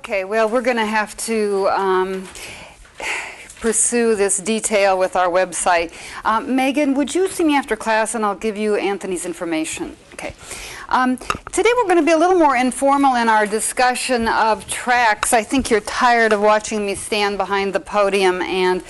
Okay, well, we're going to have to pursue this detail with our website. Megan, would you see me after class and I'll give you Anthony's information? Okay. Today we're going to be a little more informal in our discussion of tracks. I think you're tired of watching me stand behind the podium and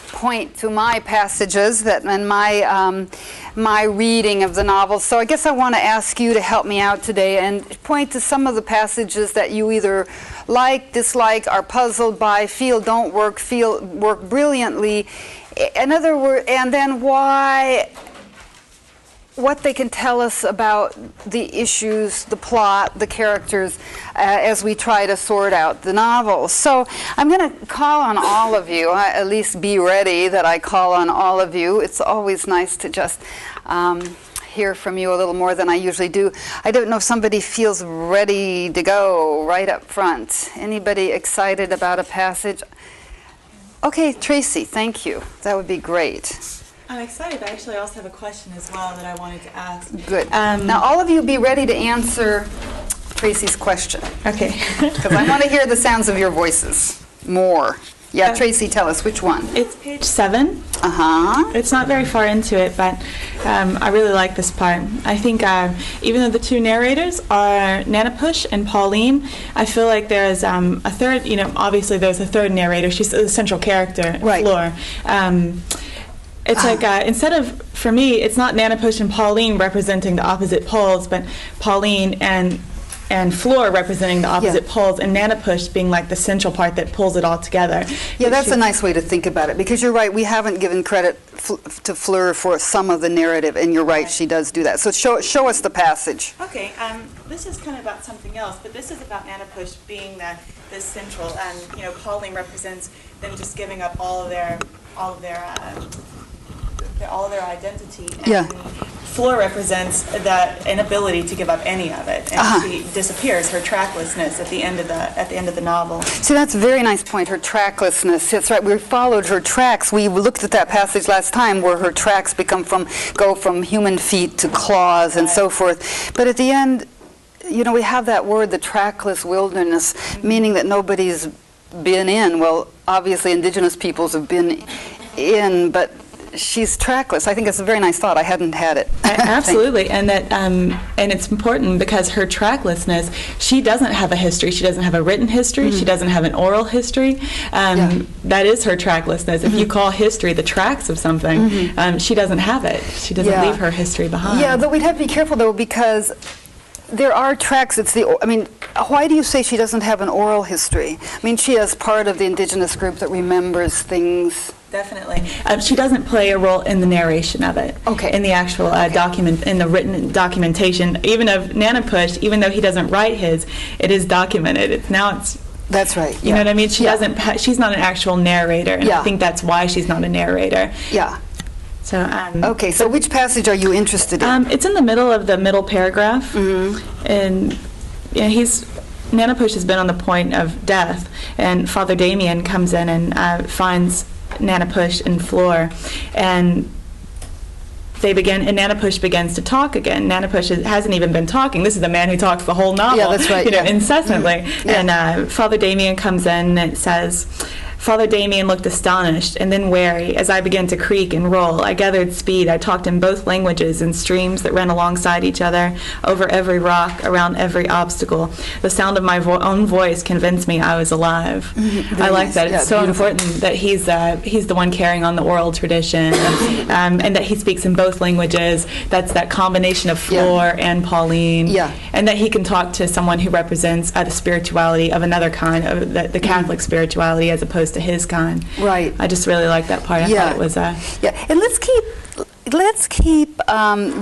point to my passages and my reading of the novel. So I guess I want to ask you to help me out today and point to some of the passages that you either like, dislike, are puzzled by, feel don't work, feel work brilliantly. In other words, and then what they can tell us about the issues, the plot, the characters, as we try to sort out the novel. So I'm going to call on all of you, at least be ready that I call on all of you. It's always nice to just hear from you a little more than I usually do. I don't know if somebody feels ready to go right up front. Anybody excited about a passage? Okay, Tracy, thank you. That would be great. I'm excited. I actually also have a question as well that I wanted to ask. Good. Now, all of you be ready to answer Tracy's question. Okay. Because I want to hear the sounds of your voices more. Yeah, Tracy, tell us which one. It's page 7. Uh-huh. It's not very far into it, but I really like this part. I think even though the two narrators are Nanapush and Pauline, I feel like there is a third, obviously there's a third narrator. She's the central character, right. Fleur. It's like, instead of, for me, it's not Nanapush and Pauline representing the opposite poles, but Pauline and Fleur representing the opposite poles, and Nanapush being like the central part that pulls it all together. Yeah, that's a nice way to think about it, because you're right, we haven't given credit to Fleur for some of the narrative, and you're right, she does do that. So show us the passage. Okay, this is kind of about something else, but this is about Nanapush being the central, and Pauline represents them just giving up all of their identity, and Fleur represents that inability to give up any of it, and she disappears, her tracklessness at the end of the novel. See, that's a very nice point, her tracklessness. That's right, we followed her tracks. We looked at that passage last time where her tracks go from human feet to claws and so forth. But at the end, we have that word, the trackless wilderness, meaning that nobody's been in. Well, obviously indigenous peoples have been in, but she's trackless. I think it's a very nice thought. I hadn't had it. Absolutely, and that and it's important because her tracklessness, she doesn't have a history. She doesn't have a written history. She doesn't have an oral history. That is her tracklessness. If you call history the tracks of something, she doesn't have it. She doesn't leave her history behind. Yeah, but we'd have to be careful though, because there are tracks. Why do you say she doesn't have an oral history? I mean, she is part of the indigenous group that remembers things. Definitely. She doesn't play a role in the narration of it. Okay. In the actual document, in the written documentation, even of Nanapush, even though he doesn't write his, it is documented. That's right. You know what I mean? She doesn't. She's not an actual narrator, and I think that's why she's not a narrator. Yeah. So. Okay. So which passage are you interested in? It's in the middle of the middle paragraph, and Nanapush has been on the point of death, and Father Damien comes in and finds Nanapush and Fleur, and Nanapush begins to talk again. Nanapush hasn't even been talking. This is the man who talks the whole novel. Yeah, that's right. Incessantly. And Father Damien comes in and it says, Father Damien looked astonished and then wary as I began to creak and roll. I gathered speed. I talked in both languages in streams that ran alongside each other, over every rock, around every obstacle. The sound of my own voice convinced me I was alive. I like that. It's so important that he's the one carrying on the oral tradition, and that he speaks in both languages. That's that combination of Fleur and Pauline, and that he can talk to someone who represents the spirituality of another kind, of the Catholic spirituality, as opposed to his kind. Right. I just really like that part. I thought it was and let's keep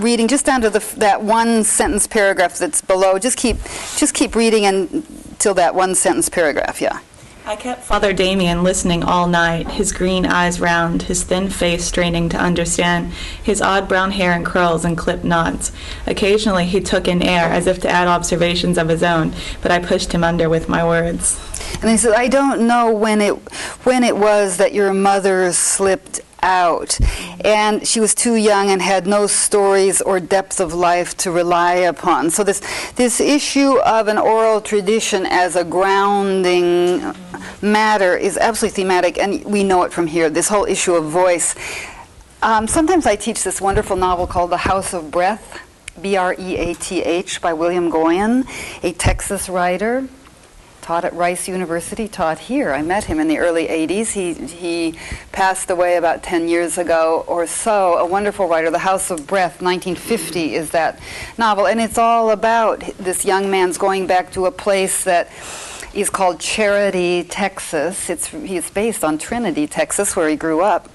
reading just down to that one sentence paragraph that's below. Just keep reading until that one sentence paragraph. Yeah. I kept Father Damien listening all night, his green eyes round, his thin face straining to understand, his odd brown hair in curls and clipped knots. Occasionally he took in air as if to add observations of his own, but I pushed him under with my words. And he said, I don't know when it was that your mother slipped out. And she was too young and had no stories or depth of life to rely upon. So this issue of an oral tradition as a grounding matter is absolutely thematic, and we know it from here, this whole issue of voice. Sometimes I teach this wonderful novel called The House of Breath, Breath, by William Goyen, a Texas writer. Taught at Rice University, taught here. I met him in the early 80s. He passed away about 10 years ago or so. A wonderful writer. The House of Breath, 1950 is that novel. And it's all about this young man's going back to a place that is called Charity, Texas. He's based on Trinity, Texas, where he grew up.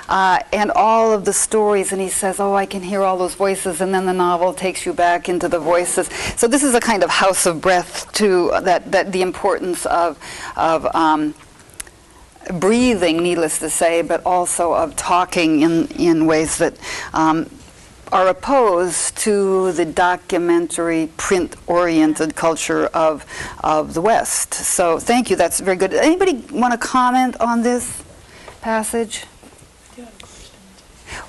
And all of the stories, and he says, oh, I can hear all those voices, and then the novel takes you back into the voices. So this is a kind of house of breath, too, that the importance of breathing, needless to say, but also of talking in ways that are opposed to the documentary, print-oriented culture of the West. So thank you, that's very good. Anybody want to comment on this passage?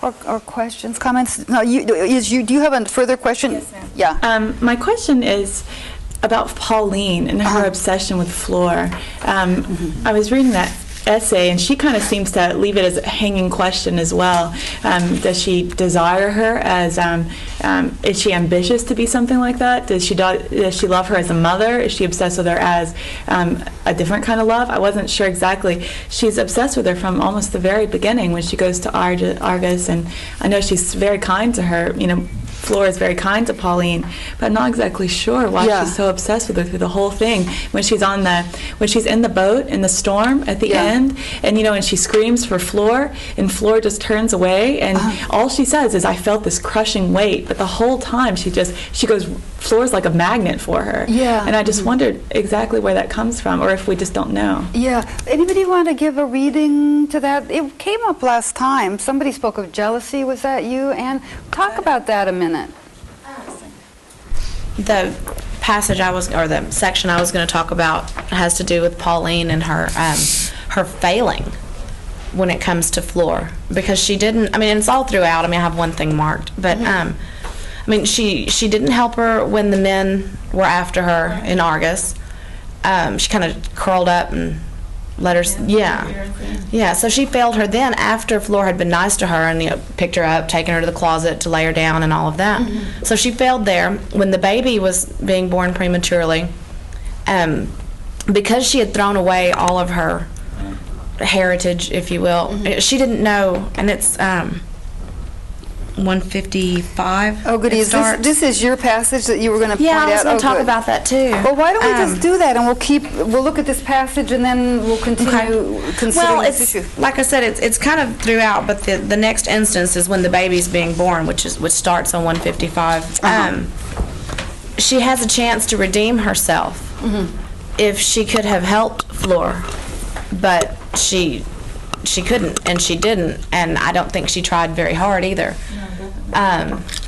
Or questions, comments? No, do you have a further question? Yes, ma'am. Yeah. My question is about Pauline and her obsession with Fleur. I was reading that essay, and she kind of seems to leave it as a hanging question as well. Does she desire her as, is she ambitious to be something like that? Does she love her as a mother? Is she obsessed with her as a different kind of love? I wasn't sure exactly. She's obsessed with her from almost the very beginning when she goes to Argus, and I know she's very kind to her. You know, Fleur is very kind to Pauline, but I'm not exactly sure why she's so obsessed with her through the whole thing. When she's in the boat in the storm at the end, and and she screams for Fleur, and Fleur just turns away, and all she says is, "I felt this crushing weight," but the whole time she goes, Fleur's like a magnet for her. Yeah. And I just wondered exactly where that comes from, or if we just don't know. Yeah. Anybody want to give a reading to that? It came up last time. Somebody spoke of jealousy. Was that you? And talk about that a minute. The passage or the section I was going to talk about has to do with Pauline and her failing when it comes to Fleur, because she didn't. I mean, it's all throughout. I mean, I have one thing marked, but I mean, she didn't help her when the men were after her in Argus. She kind of curled up and let her. So she failed her then after Fleur had been nice to her and picked her up, taken her to the closet to lay her down and all of that. So she failed there when the baby was being born prematurely, because she had thrown away all of her heritage, if you will. She didn't know, and it's 155. Oh, goody. This is your passage that you were going to point out? Yeah, I was going to talk about that too. Well, why don't we just do that, and we'll look at this passage, and then we'll continue considering this issue. Like I said, it's kind of throughout, but the next instance is when the baby's being born, which starts on 155. She has a chance to redeem herself if she could have helped Fleur, but she couldn't, and she didn't, and I don't think she tried very hard either.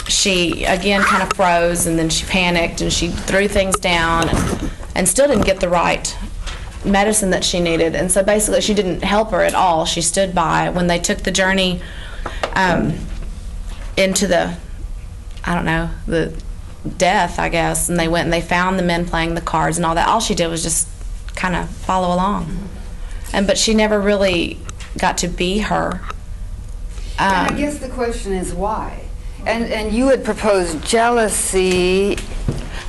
She again kind of froze, and then she panicked, and she threw things down, and still didn't get the right medicine that she needed. And so basically she didn't help her at all. She stood by when they took the journey into the death, I guess, and they went and they found the men playing the cards and all that. All she did was just kind of follow along, but she never really got to be her. And I guess the question is why? And you had proposed jealousy.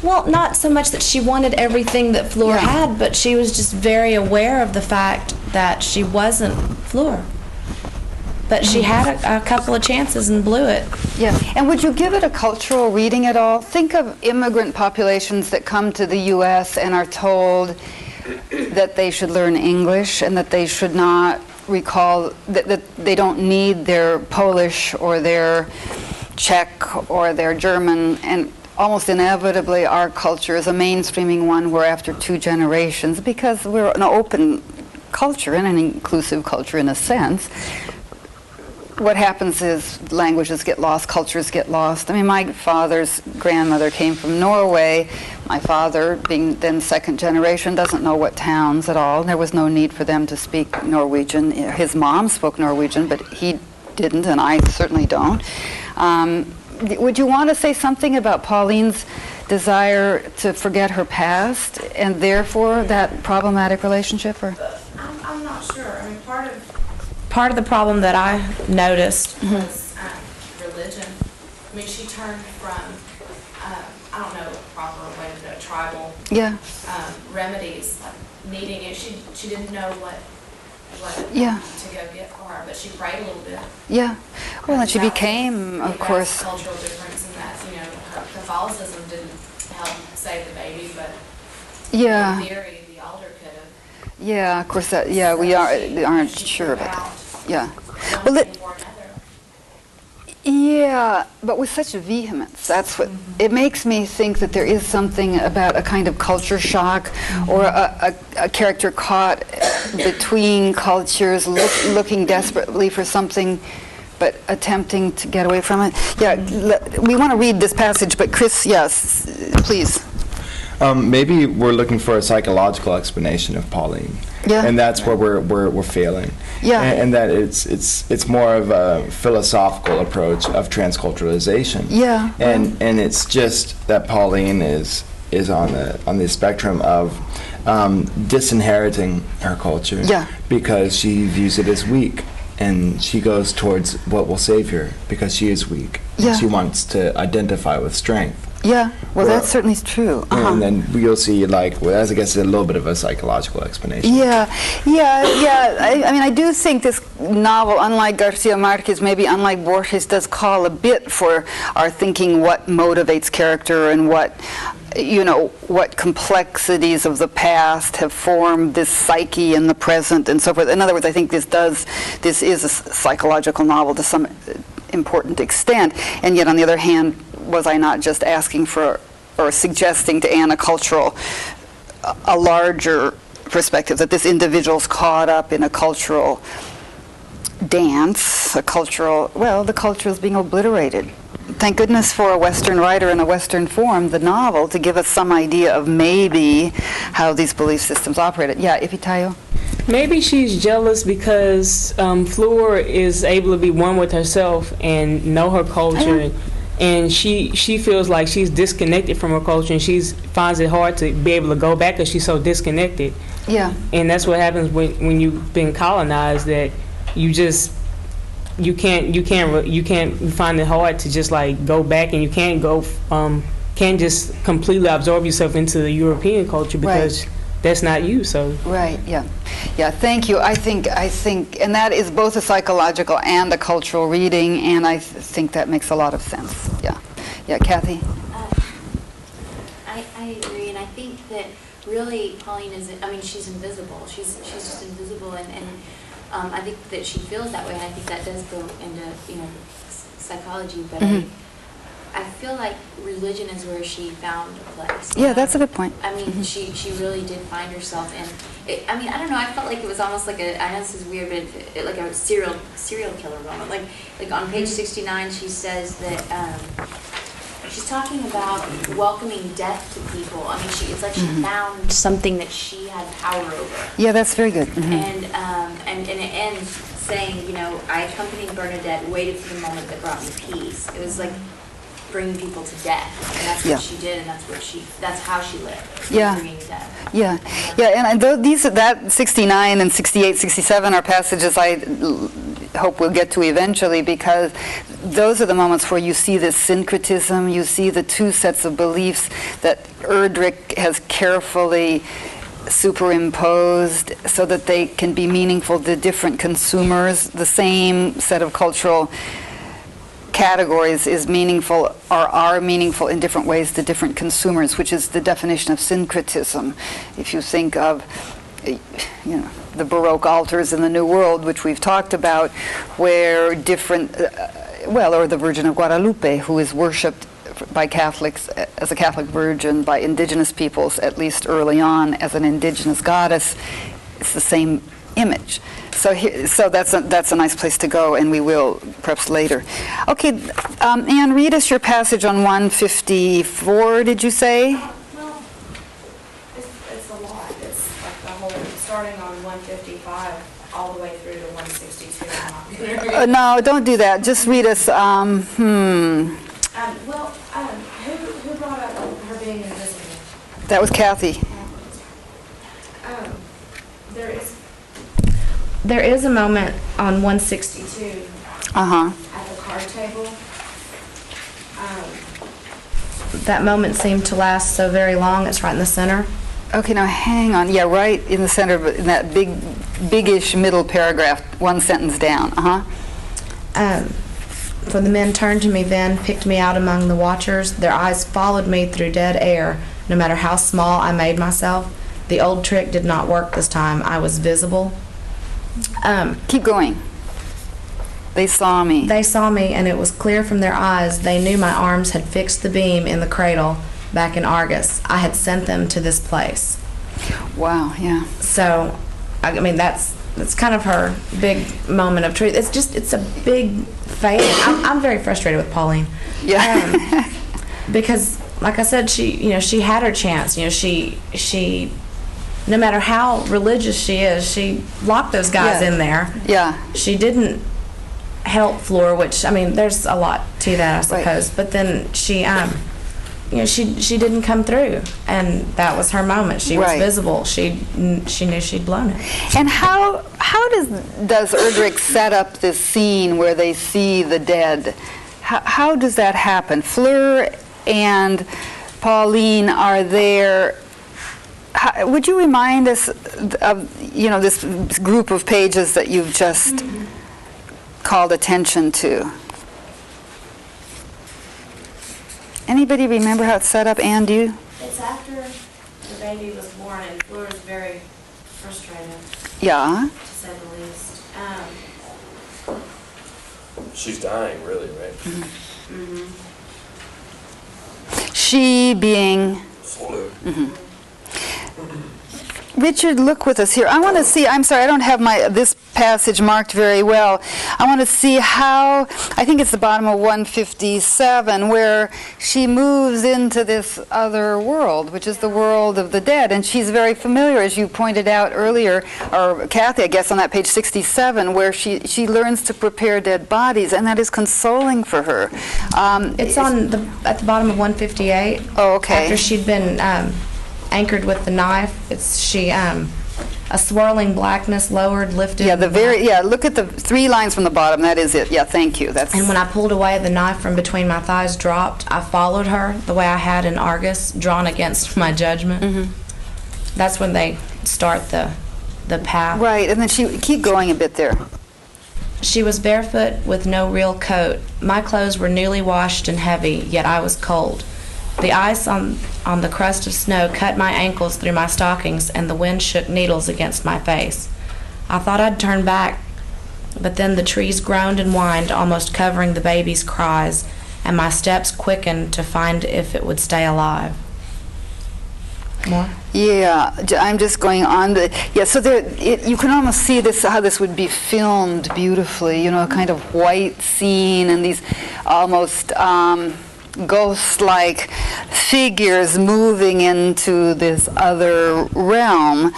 Well, not so much that she wanted everything that Fleur had, but she was just very aware of the fact that she wasn't Fleur. But she had a couple of chances and blew it. Yeah. And would you give it a cultural reading at all? Think of immigrant populations that come to the U.S. and are told that they should learn English and that they should not recall that they don't need their Polish or their Czech or their German, and almost inevitably our culture is a mainstreaming one where after 2 generations, because we're an open culture and an inclusive culture in a sense, what happens is languages get lost, cultures get lost. I mean, my father's grandmother came from Norway. My father, being then second generation, doesn't know what towns at all. There was no need for them to speak Norwegian. His mom spoke Norwegian, but he didn't, and I certainly don't. Would you want to say something about Pauline's desire to forget her past and therefore that problematic relationship? Or? I'm not sure. I mean, part of the problem that I noticed was religion. I mean, she turned from I don't know the proper way to do it, tribal remedies, like needing it. She didn't know what to go get for her, but she prayed a little bit. Yeah. Well, and she became, of course. Cultural difference in that, her Catholicism didn't help save the baby, but in theory, the altar could have. Yeah, of course. That. Yeah, we aren't sure about that. Yeah. Well, yeah, but with such vehemence, that's what it makes me think that there is something about a kind of culture shock, or a character caught between cultures, looking desperately for something, but attempting to get away from it. Yeah, we want to read this passage, but Chris, yes, please. Maybe we're looking for a psychological explanation of Pauline. Yeah. And that's where we're failing. Yeah. And that it's more of a philosophical approach of transculturalization. Yeah. And it's just that Pauline is on the spectrum of disinheriting her culture. Yeah. Because she views it as weak, and she goes towards what will save her because she is weak. Yeah. And she wants to identify with strength. Yeah, well, that certainly is true. And then you'll see, as I guess, a little bit of a psychological explanation. Yeah. I mean, I do think this novel, unlike Garcia Marquez, maybe unlike Borges, does call a bit for our thinking what motivates character and what complexities of the past have formed this psyche in the present and so forth. In other words, I think this is a psychological novel to some important extent, and yet on the other hand, was I not just asking for or suggesting to Anna a larger perspective, that this individual's caught up in a cultural dance, the culture is being obliterated. Thank goodness for a Western writer in a Western form, the novel, to give us some idea of maybe how these belief systems operated. Yeah, Ifitayo? Maybe she's jealous because Fleur is able to be one with herself and know her culture. And she feels like she's disconnected from her culture, and she finds it hard to be able to go back because she's so disconnected. Yeah. And that's what happens when you've been colonized, that you find it hard to just go back, and you can't just completely absorb yourself into the European culture because that's not you. So right, yeah. Thank you. I think, and that is both a psychological and a cultural reading, and I think that makes a lot of sense. Yeah, Kathy. I agree, and I think that really Pauline she's invisible. She's just invisible, and I think that she feels that way, and I think that does go into psychology, but. I feel like religion is where she found a place. Yeah, that's a good point. I mean, she really did find herself, and I don't know. I felt like it was almost like I know this is weird, but like a serial killer moment. Like on page 69, she says that she's talking about welcoming death to people. I mean, it's like she found something that she had power over. Yeah, that's very good. And it ends saying, I accompanied Bernadette, waited for the moment that brought me peace. It was like bringing people to death, and that's what she did, and that's how she lived. Bringing death. And that 69 and 68, 67 are passages I hope we'll get to eventually, because those are the moments where you see this syncretism, you see the two sets of beliefs that Erdrich has carefully superimposed so that they can be meaningful to different consumers. The same set of cultural categories is meaningful, or are meaningful in different ways to different consumers, which is the definition of syncretism. If you think of the Baroque altars in the New World, which we've talked about, where different, or the Virgin of Guadalupe, who is worshipped by Catholics as a Catholic virgin, by indigenous peoples, at least early on, as an indigenous goddess. It's the same image. So that's a nice place to go, and we will perhaps later. Okay, Anne, read us your passage on 154, did you say? Well, it's a lot. It's like the whole, starting on 155 all the way through to 162. No, don't do that. Just read us, Who brought up her being invisible? that was Kathy. There is a moment on 162 Uh-huh. at the card table. That moment seemed to last so very long. It's right in the center. Okay, now hang on. Yeah, right in the center of in that big-ish middle paragraph, one sentence down. For the men turned to me then, picked me out among the watchers. Their eyes followed me through dead air, no matter how small I made myself. The old trick did not work this time. I was visible. Keep going. They saw me. They saw me, and it was clear from their eyes. They knew my arms had fixed the beam in the cradle back in Argus. I had sent them to this place. Wow, yeah. So, I mean, that's kind of her big moment of truth. It's a big failing. I'm very frustrated with Pauline. Yeah. Because, like I said, she had her chance. She no matter how religious she is, she locked those guys in there. Yeah. She didn't help Fleur, which, I mean, there's a lot to that, I suppose. Right. But then she didn't come through, and that was her moment. She was visible. She knew she'd blown it. And how does Erdrich set up this scene where they see the dead? How does that happen? Fleur and Pauline are there. Would you remind us of this group of pages that you've just called attention to? Anybody remember how it's set up? Anne, do you? It's after the baby was born, and Fleur is very frustrated. Yeah. To say the least. She's dying, really, right? Mm-hmm. She being. Fleur. Mm-hmm. Richard, look with us here. I want to see, I'm sorry, I don't have this passage marked very well. I want to see how, I think it's the bottom of 157, where she moves into this other world, which is the world of the dead. And she's very familiar, as you pointed out earlier, or Kathy, I guess, on that page 67, where she learns to prepare dead bodies, and that is consoling for her. It's at the bottom of 158. Oh, okay. After she'd been anchored with the knife, a swirling blackness lowered, lifted. Yeah, look at the 3 lines from the bottom. That is it. Yeah, thank you. And when I pulled away, the knife from between my thighs dropped. I followed her the way I had in Argus, drawn against my judgment. Mm-hmm. That's when they start the path. Right, and then keep going a bit there. She was barefoot with no real coat. My clothes were newly washed and heavy, yet I was cold. The ice on the crust of snow cut my ankles through my stockings, and the wind shook needles against my face. I thought I'd turn back, but then the trees groaned and whined, almost covering the baby's cries, and my steps quickened to find if it would stay alive. More? Yeah, I'm just going on. So you can almost see how this would be filmed beautifully, a kind of white scene and these almost ghost-like figures moving into this other realm.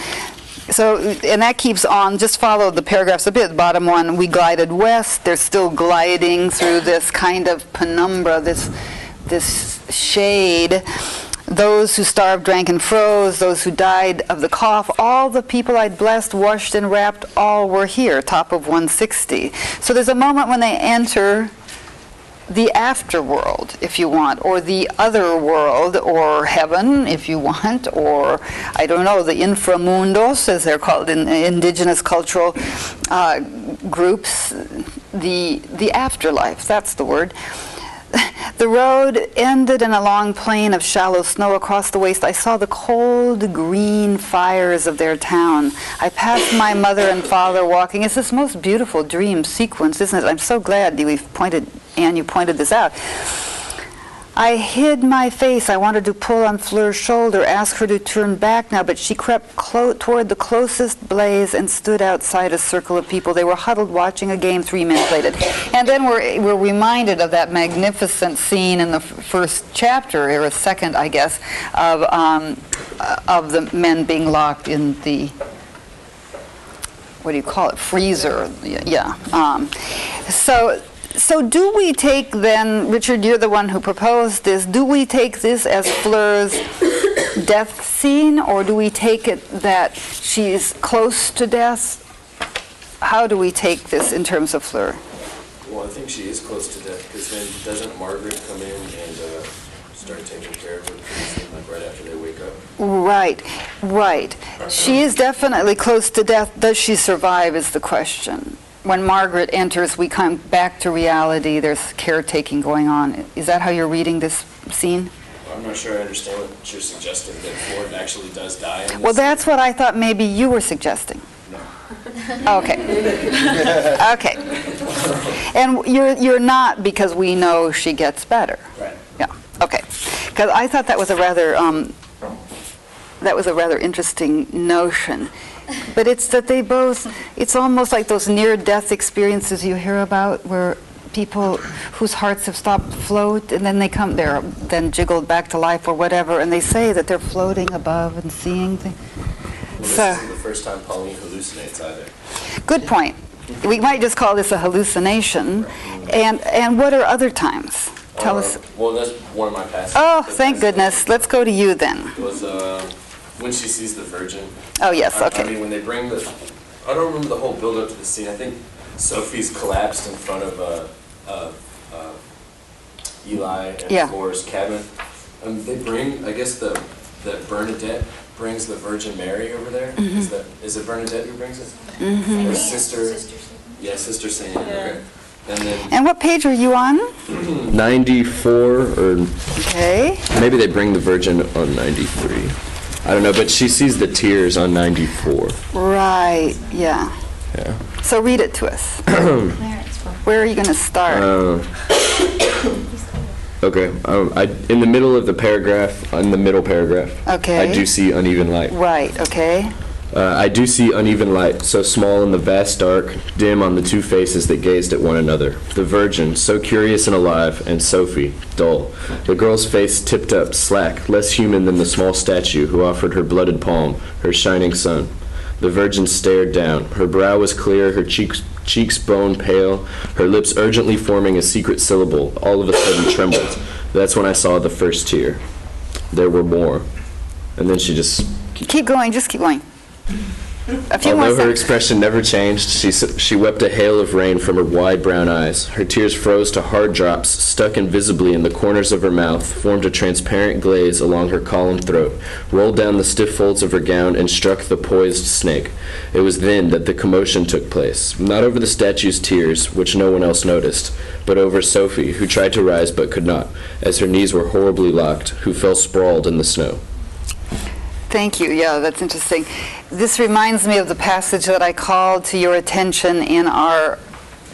So, and that keeps on, just follow the paragraphs a bit. The bottom one, we glided west. They're still gliding through this kind of penumbra, this shade. Those who starved, drank, and froze, those who died of the cough, all the people I'd blessed, washed, and wrapped, all were here, top of 160. So there's a moment when they enter the afterworld, if you want, or the other world, or heaven, if you want, or, I don't know, the inframundos, as they're called in indigenous cultural groups, the afterlife, that's the word. The road ended in a long plain of shallow snow across the waste. I saw the cold green fires of their town. I passed my mother and father walking. It's this most beautiful dream sequence, isn't it? I'm so glad you pointed this out. I hid my face. I wanted to pull on Fleur's shoulder, ask her to turn back now, but she crept toward the closest blaze and stood outside a circle of people. They were huddled watching a game 3 men played it. And then we're reminded of that magnificent scene in the first chapter, or second, I guess, of the men being locked in the, what do you call it, freezer. Yeah. So do we take then, Richard, you're the one who proposed this, do we take this as Fleur's death scene, or do we take it that she's close to death? How do we take this in terms of Fleur? Well, I think she is close to death, because then doesn't Margaret come in and start taking care of her like right after they wake up? Right. She is definitely close to death. Does she survive is the question. When Margaret enters, we come back to reality. There's caretaking going on. Is that how you're reading this scene? Well, I'm not sure I understand what you're suggesting, that Ford actually does die in this. Well, that's what I thought maybe you were suggesting. No. Okay. Okay. And you're not, because we know she gets better. Right. Yeah. Okay. Because I thought that was a rather interesting notion. But it's that they both, it's almost like those near-death experiences you hear about where people whose hearts have stopped float and then they're then jiggled back to life or whatever, and they say that they're floating above and seeing things. Well, this So, isn't the first time Pauline hallucinates either. good point. We might just call this a hallucination. And what are other times? Tell us. Well, that's one of my passages. Oh, thank goodness. Let's go to you then. Was when she sees the Virgin. Oh, yes, okay. I mean, when they bring I don't remember the whole build-up to the scene. I think Sophie's collapsed in front of Eli and Flora's cabin. They bring, I guess, that Bernadette brings the Virgin Mary over there. Mm-hmm. Is it Bernadette who brings it? Mm-hmm. Her sister. Yeah, Sister Saint. Okay. And what page are you on? 94 or Okay. maybe they bring the Virgin on 93. I don't know, but she sees the tears on 94. Right, yeah. Yeah. So read it to us. Where are you going to start? Okay. In the middle of the paragraph, in the middle paragraph, Okay. I do see uneven light. Right, okay. I do see uneven light, so small in the vast dark, dim on the two faces that gazed at one another. The Virgin, so curious and alive, and Sophie, dull. The girl's face tipped up, slack, less human than the small statue who offered her blooded palm, her shining sun. The Virgin stared down. Her brow was clear, her cheeks bone pale, her lips urgently forming a secret syllable, all of a sudden trembled. That's when I saw the first tear. There were more. And then she just... Keep going, just keep going. A few more Although her sentences. expression never changed, she wept a hail of rain from her wide brown eyes. Her tears froze to hard drops, stuck invisibly in the corners of her mouth, formed a transparent glaze along her column throat, rolled down the stiff folds of her gown, and struck the poised snake. It was then that the commotion took place, not over the statue's tears, which no one else noticed, but over Sophie, who tried to rise but could not, as her knees were horribly locked, who fell sprawled in the snow. Thank you. Yeah, that's interesting. This reminds me of the passage that I called to your attention in our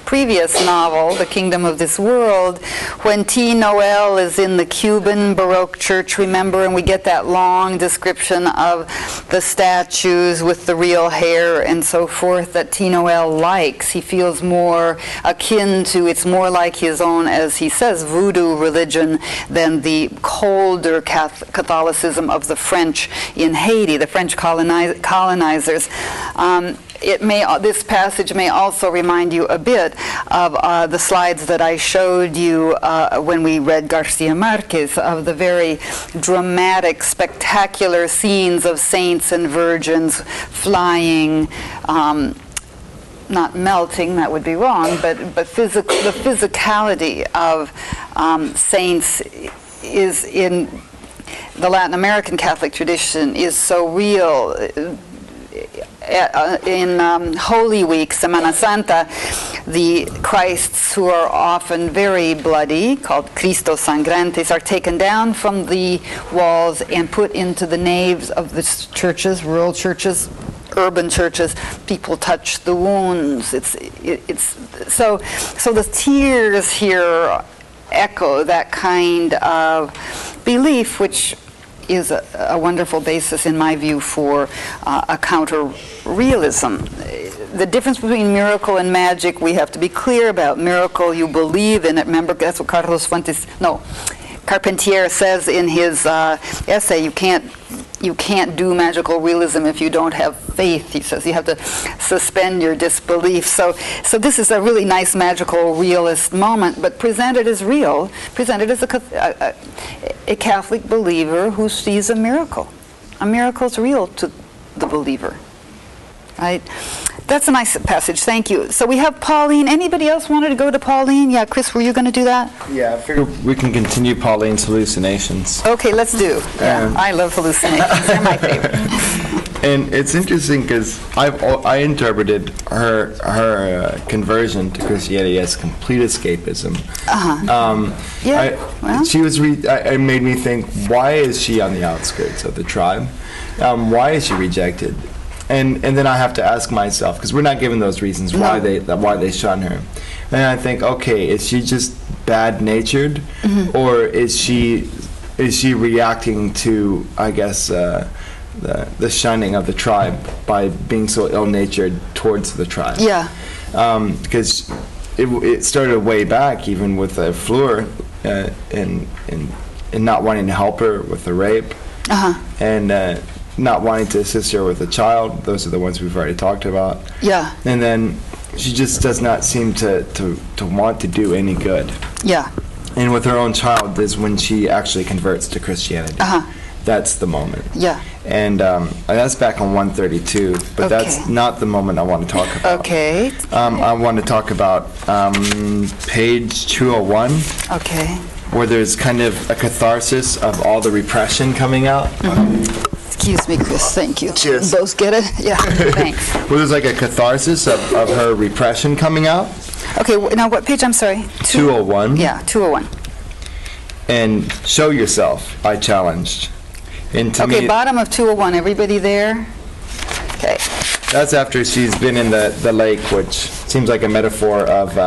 previous novel, The Kingdom of This World, when T. Noel is in the Cuban Baroque church, remember, and we get that long description of the statues with the real hair and so forth that T. Noel likes. He feels more akin to, it's more like his own, as he says, voodoo religion than the colder Catholicism of the French in Haiti, the French colonizers. This passage may also remind you a bit of the slides that I showed you when we read Garcia Marquez, of the very dramatic, spectacular scenes of saints and virgins flying, not melting, that would be wrong, but the physicality of saints is in the Latin American Catholic tradition is so real. In Holy Week, Semana Santa, the Christs who are often very bloody, called Cristos Sangrantes, are taken down from the walls and put into the naves of the churches, rural churches, urban churches. People touch the wounds. So the tears here echo that kind of belief, which is a wonderful basis, in my view, for a counter-realism. The difference between miracle and magic, we have to be clear about. Miracle, you believe in it. Remember, that's what Carpentier says in his essay. You can't do magical realism if you don't have faith. He says you have to suspend your disbelief. So this is a really nice magical realist moment, but presented as real, presented as a Catholic believer who sees a miracle. A miracle's real to the believer. Right? That's a nice passage. Thank you. So we have Pauline. Anybody else wanted to go to Pauline? Yeah, Chris, were you going to do that? Yeah, I figured we can continue Pauline's hallucinations. Okay, let's do. Yeah, I love hallucinations. They're my favorite. And it's interesting because I interpreted her conversion to Christianity as complete escapism. She was. It made me think, why is she on the outskirts of the tribe? Why is she rejected? And then I have to ask myself, because we're not given those reasons why they shun her. And I think, okay, is she just bad-natured, or is she reacting to, I guess, the shunning of the tribe by being so ill-natured towards the tribe? Yeah. Because it started way back, even with Fleur, in not wanting to help her with the rape, and not wanting to assist her with a child. Those are the ones we've already talked about. Yeah. And then she just does not seem to want to do any good. Yeah. And with her own child is when she actually converts to Christianity. That's the moment. Yeah. And that's back on 132, but that's not the moment I want to talk about. Okay. I want to talk about page 201. Okay. Where there's kind of a catharsis of all the repression coming out. Excuse me, Chris. Thank you. Cheers. Both get it? Yeah. Thanks. Well, there's like a catharsis of her repression coming out. Okay. Now, what page? I'm sorry. 201. Yeah, 201. And show yourself, I challenged. And to me, bottom of 201. Everybody there? Okay. That's after she's been in the lake, which seems like a metaphor of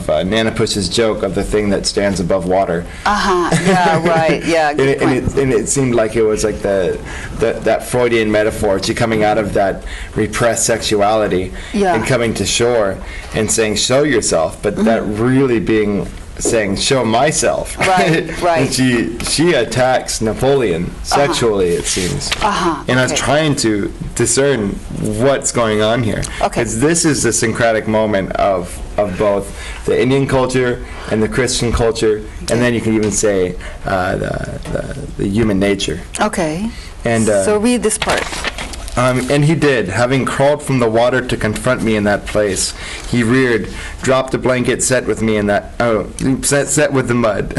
Nana Push's joke of the thing that stands above water. Yeah. Right. Yeah. Good point. And it seemed like it was like that Freudian metaphor. She coming out of that repressed sexuality and coming to shore and saying, "Show yourself," but that really being saying, "Show myself." Right. Right. And she attacks Napoleon sexually, it seems. And I was trying to discern what's going on here. Because this is the syncretic moment of both the Indian culture and the Christian culture, and then you can even say the human nature. Okay. And so read this part. And he did, having crawled from the water to confront me in that place. He reared, dropped a blanket set with me in that, set with the mud.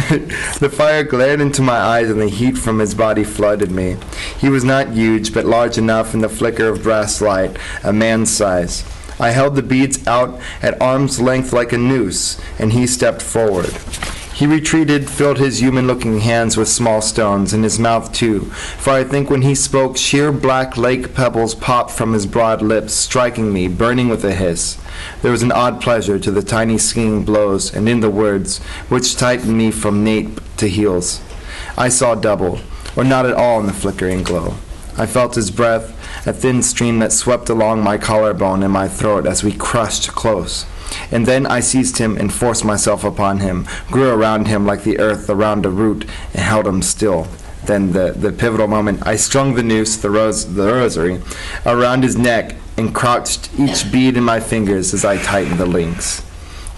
The fire glared into my eyes and the heat from his body flooded me. He was not huge, but large enough in the flicker of brass light, a man's size. I held the beads out at arm's length like a noose, and he stepped forward. He retreated, filled his human-looking hands with small stones, and his mouth too, for I think when he spoke, sheer black lake pebbles popped from his broad lips, striking me, burning with a hiss. There was an odd pleasure to the tiny stinging blows, and in the words, which tightened me from nape to heels. I saw double, or not at all in the flickering glow. I felt his breath, a thin stream that swept along my collarbone and my throat as we crushed close. And then I seized him and forced myself upon him, grew around him like the earth around a root, and held him still. Then the pivotal moment, I strung the noose, the rosary, around his neck and crouched each bead in my fingers as I tightened the links.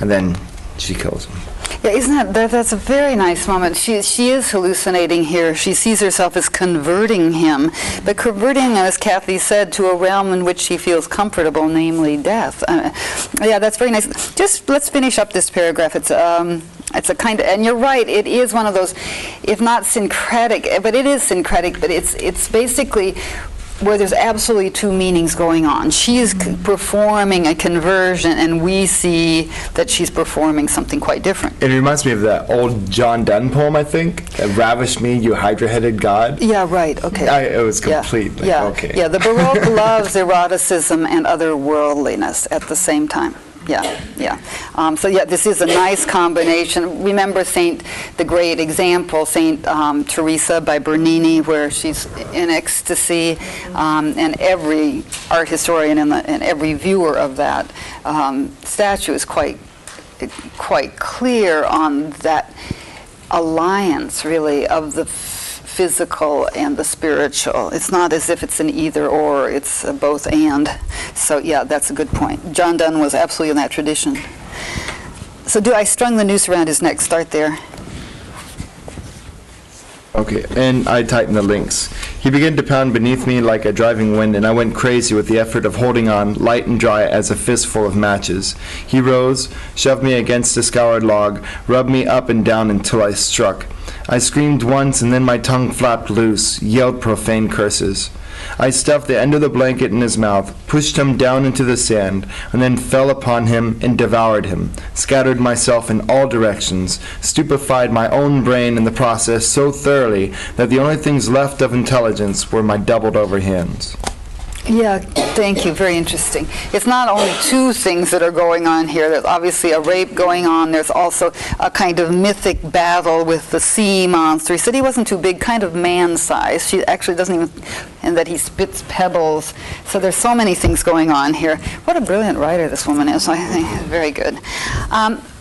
And then she kills him. Yeah, isn't that's a very nice moment. She is hallucinating here. She sees herself as converting him, but converting, as Kathy said, to a realm in which she feels comfortable, namely death. Yeah, that's very nice. Just let's finish up this paragraph. It's a kind of, and you're right, it is one of those, if not syncretic, but it is syncretic, but it's basically where there's absolutely two meanings going on. She is performing a conversion, and we see that she's performing something quite different. It reminds me of that old John Donne poem, I think, "Ravish me, you hydra-headed god." Yeah, right, okay. It was complete. Yeah, okay. Yeah, the Baroque loves eroticism and otherworldliness at the same time. So yeah, this is a nice combination. Remember the great example, Saint Teresa by Bernini, where she's in ecstasy, and every art historian and every viewer of that statue is quite clear on that alliance, really, of the physical and the spiritual. It's not as if it's an either or, it's a both and. So yeah, that's a good point. John Donne was absolutely in that tradition. So I strung the noose around his neck. Start there. Okay, and I tightened the links. He began to pound beneath me like a driving wind, and I went crazy with the effort of holding on, light and dry as a fistful of matches. He rose, shoved me against a scoured log, rubbed me up and down until I struck. I screamed once, and then my tongue flapped loose, yelled profane curses. I stuffed the end of the blanket in his mouth, pushed him down into the sand, and then fell upon him and devoured him, scattered myself in all directions, stupefied my own brain in the process so thoroughly that the only things left of intelligence were my doubled-over hands. Yeah, thank you. Very interesting. It's not only two things that are going on here. There's obviously a rape going on. There's also a kind of mythic battle with the sea monster. He said he wasn't too big, kind of man-sized. She actually doesn't even, and that he spits pebbles. So there's so many things going on here. What a brilliant writer this woman is. I think very good.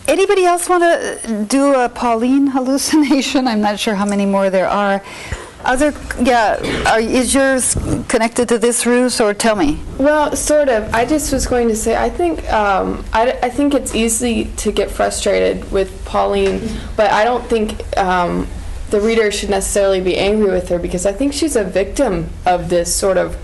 Anybody else want to do a Pauline hallucination? I'm not sure how many more there are. Is yours connected to this, Ruth, or tell me? Well, sort of. I just was going to say, I think I think it's easy to get frustrated with Pauline, but I don't think the reader should necessarily be angry with her, because I think she's a victim of this sort of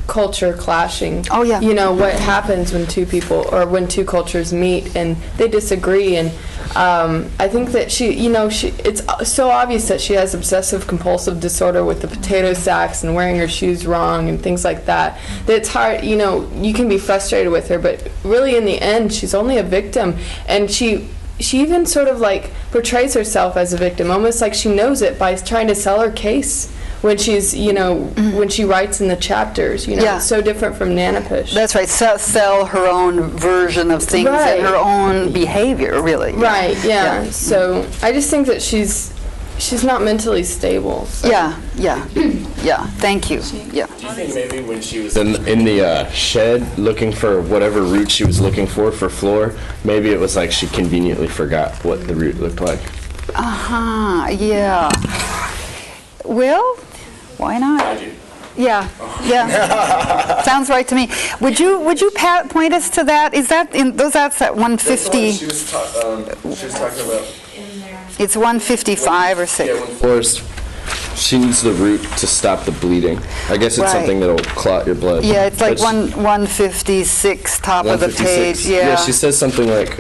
culture clashing. Oh, yeah. You know, what happens when two people, or when two cultures meet and they disagree, and I think that it's so obvious that she has obsessive compulsive disorder with the potato sacks and wearing her shoes wrong and things like that, that it's hard, you can be frustrated with her, but really in the end she's only a victim, and she even sort of like portrays herself as a victim, almost like she knows it by trying to sell her case when she's, when she writes in the chapters, Yeah. It's so different from Nanapish. That's right. Sell her own version of things Right. and her own behavior, really. Right, yeah. So I just think that she's not mentally stable. So. Yeah. Thank you. Yeah. Do you think maybe when she was in the shed looking for whatever root she was looking for Fleur, maybe it was like she conveniently forgot what the root looked like? Yeah. Well, why not? Yeah. Sounds right to me. Would you point us to that? Is that that's at 150? She was talking about. It's 155 or 6. Yeah, when Flora's, she needs the root to stop the bleeding. I guess it's Right. something that'll clot your blood. Yeah, it's like But 156, top of the 156. page. Yeah. She says something like,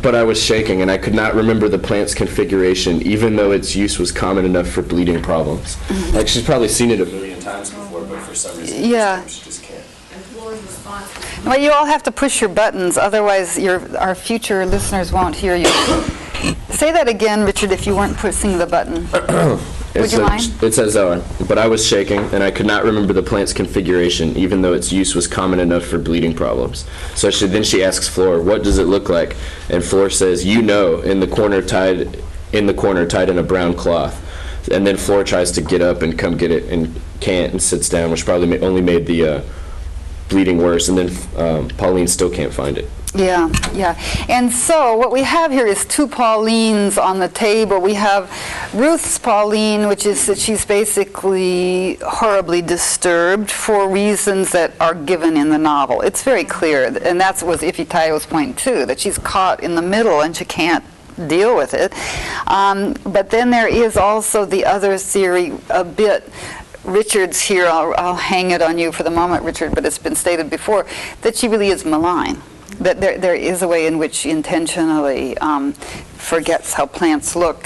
but I was shaking and I could not remember the plant's configuration, even though its use was common enough for bleeding problems. Mm-hmm. Like, she's probably seen it a million times before, but for some reason, Yeah. she just can't. Well, you all have to push your buttons, otherwise our future listeners won't hear you. Say that again, Richard, if you weren't pushing the button. Would you mind? It says, but I was shaking, and I could not remember the plant's configuration, even though its use was common enough for bleeding problems. So then she asks Fleur, what does it look like? And Fleur says, in the corner tied in a brown cloth. And then Fleur tries to get up and come get it, and can't, and sits down, which probably only made the bleeding worse, and then Pauline still can't find it. Yeah. And so what we have here is two Paulines on the table. We have Ruth's Pauline, which is that she's basically horribly disturbed for reasons that are given in the novel. It's very clear, and that was Ifitayo's point too, that she's caught in the middle and she can't deal with it. But then there is also the other theory a bit. Richard's here, I'll hang it on you for the moment, Richard, but it's been stated before, that she really is malign. That there is a way in which she intentionally forgets how plants look.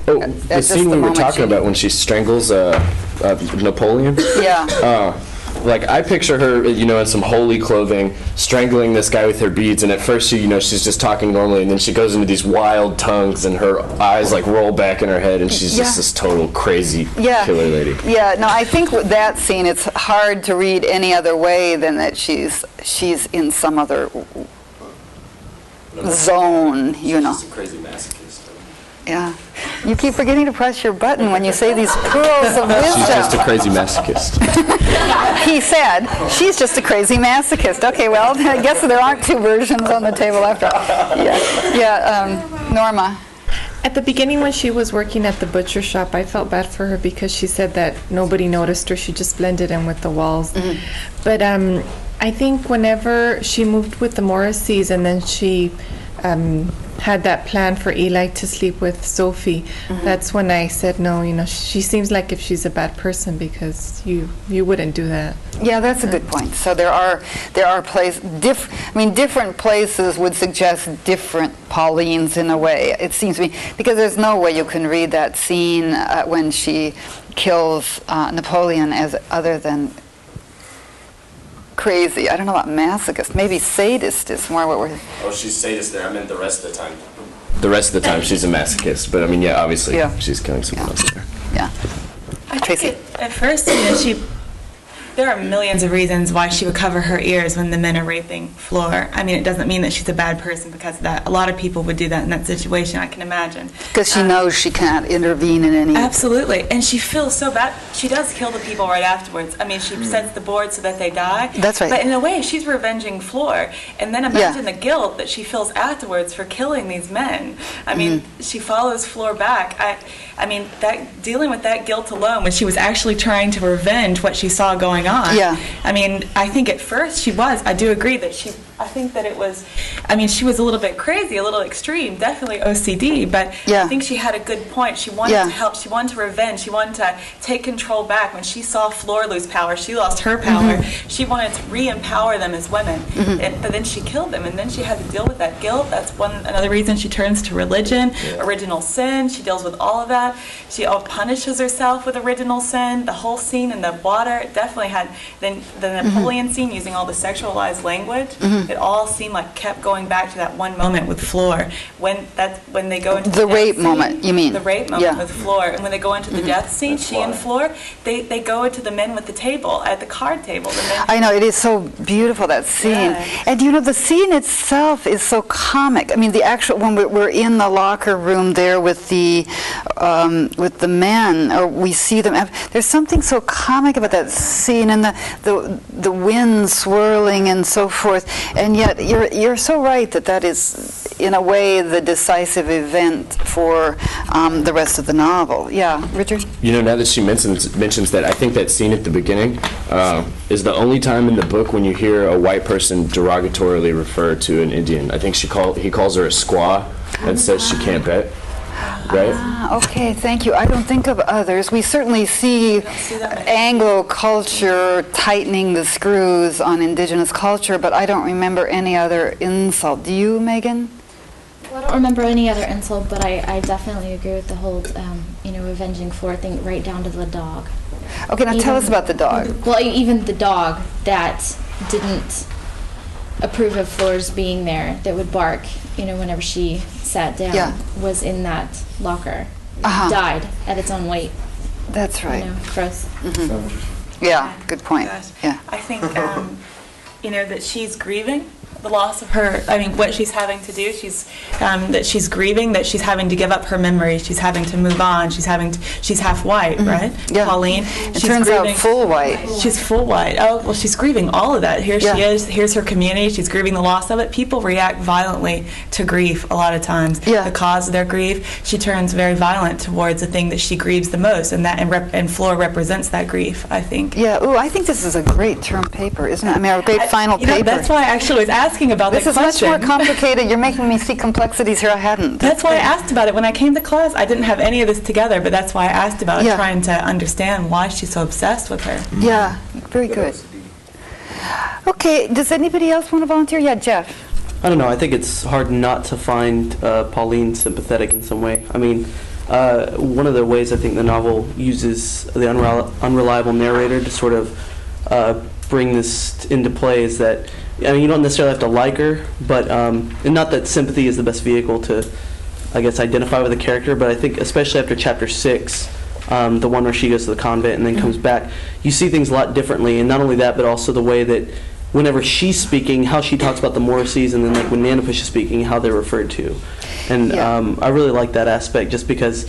The scene we were talking about when she strangles Napoleon? Yeah. like, I picture her, you know, in some holy clothing, strangling this guy with her beads, and at first she, you know, she's just talking normally, and then she goes into these wild tongues, and her eyes like roll back in her head, and she's just this total crazy killer lady. Yeah, no, I think with that scene, it's hard to read any other way than that she's in some other zone, you know. She's a crazy masochist. Yeah. You keep forgetting to press your button when you say these pearls of wisdom. She's just a crazy masochist. He said, she's just a crazy masochist. Okay, well, I guess there aren't two versions on the table after all. Norma. At the beginning when she was working at the butcher shop, I felt bad for her because she said that nobody noticed her. She just blended in with the walls. But I think whenever she moved with the Morrisseys and then she had that plan for Eli to sleep with Sophie, that's when I said, no, you know, she seems like if she's a bad person, because you wouldn't do that. Yeah, that's a good point. So there are different places would suggest different Paulines in a way. It seems to me, because there's no way you can read that scene when she kills Napoleon as other than crazy. I don't know about masochist. Maybe sadist is more what we're... Oh, she's sadist there. I meant the rest of the time. The rest of the time she's a masochist. But I mean, yeah, obviously she's killing someone else there. Yeah. Tracy? At first, you know, there are millions of reasons why she would cover her ears when the men are raping Fleur. I mean, it doesn't mean that she's a bad person because of that. A lot of people would do that in that situation, I can imagine. Because she knows she can't intervene in any... Absolutely. And she feels so bad. She does kill the people right afterwards. I mean, she sets the board so that they die. That's right. But in a way, she's revenging Fleur. And then imagine the guilt that she feels afterwards for killing these men. I mean, she follows Fleur back. I mean, dealing with that guilt alone when she was actually trying to revenge what she saw going on. Yeah. I mean, I think at first she was. I do agree that I think that it was, I mean, she was a little bit crazy, a little extreme, definitely OCD, but I think she had a good point. She wanted to help, she wanted to revenge, she wanted to take control back. When she saw Fleur lose power, she lost her power. She wanted to re-empower them as women, but then she killed them, and then she had to deal with that guilt. That's another reason she turns to religion, original sin. She deals with all of that. She punishes herself with original sin. The whole scene in the water definitely had, then the Napoleon scene using all the sexualized language. It all seemed like kept going back to that one moment with Fleur when they go into the rape scene, moment. You mean the rape moment with Fleur, and when they go into the death scene, she and Fleur, they go into the men with the table at the card table. I know, it is so beautiful, that scene, and you know the scene itself is so comic. I mean, the actual when we're in the locker room there with the men, or we see them. There's something so comic about that scene, and the wind swirling and so forth. And yet, you're so right that is, in a way, the decisive event for the rest of the novel. Yeah, Richard? You know, now that she mentions that, I think that scene at the beginning is the only time in the book when you hear a white person derogatorily refer to an Indian. I think he calls her a squaw and says she can't bet. Right? Okay, thank you. I don't think of others. We certainly see Anglo culture tightening the screws on indigenous culture, but I don't remember any other insult. Do you, Megan? Well, I don't remember any other insult, but I definitely agree with the whole, avenging Fleur thing, right down to the dog. Okay, now tell us about the dog. Well, even the dog that didn't approve of Fleur's being there, that would bark, whenever she sat down, was in that locker. Died at its own weight. That's right. Gross. Yeah, good point. Yeah. I think, that she's grieving the loss of her, what she's having to do, that she's grieving, that she's having to give up her memories, she's having to move on, she's half white, right? Yeah. Pauline. It turns out full white. She's full white. Oh, well, she's grieving all of that. Here she is, here's her community, she's grieving the loss of it. People react violently to grief a lot of times. The cause of their grief, she turns very violent towards the thing that she grieves the most, and Fleur represents that grief, I think. Yeah, ooh, I think this is a great term paper, isn't it? I mean, a great final paper. That's why I actually was asking about this. This is much more complicated. You're making me see complexities here I hadn't. That's why I asked about it. When I came to class, I didn't have any of this together, but that's why I asked about it, trying to understand why she's so obsessed with her. Yeah, very good. Okay, does anybody else want to volunteer? Yeah, Jeff. I don't know. I think it's hard not to find Pauline sympathetic in some way. I mean, one of the ways I think the novel uses the unreliable narrator to sort of bring this into play is that, I mean, you don't necessarily have to like her, but and not that sympathy is the best vehicle to, I guess, identify with a character, but I think especially after chapter 6, the one where she goes to the convent and then comes back, you see things a lot differently, and not only that, but also the way that whenever she's speaking, how she talks about the Morriseys, and then like when Nanapush is speaking, how they're referred to. And I really like that aspect, just because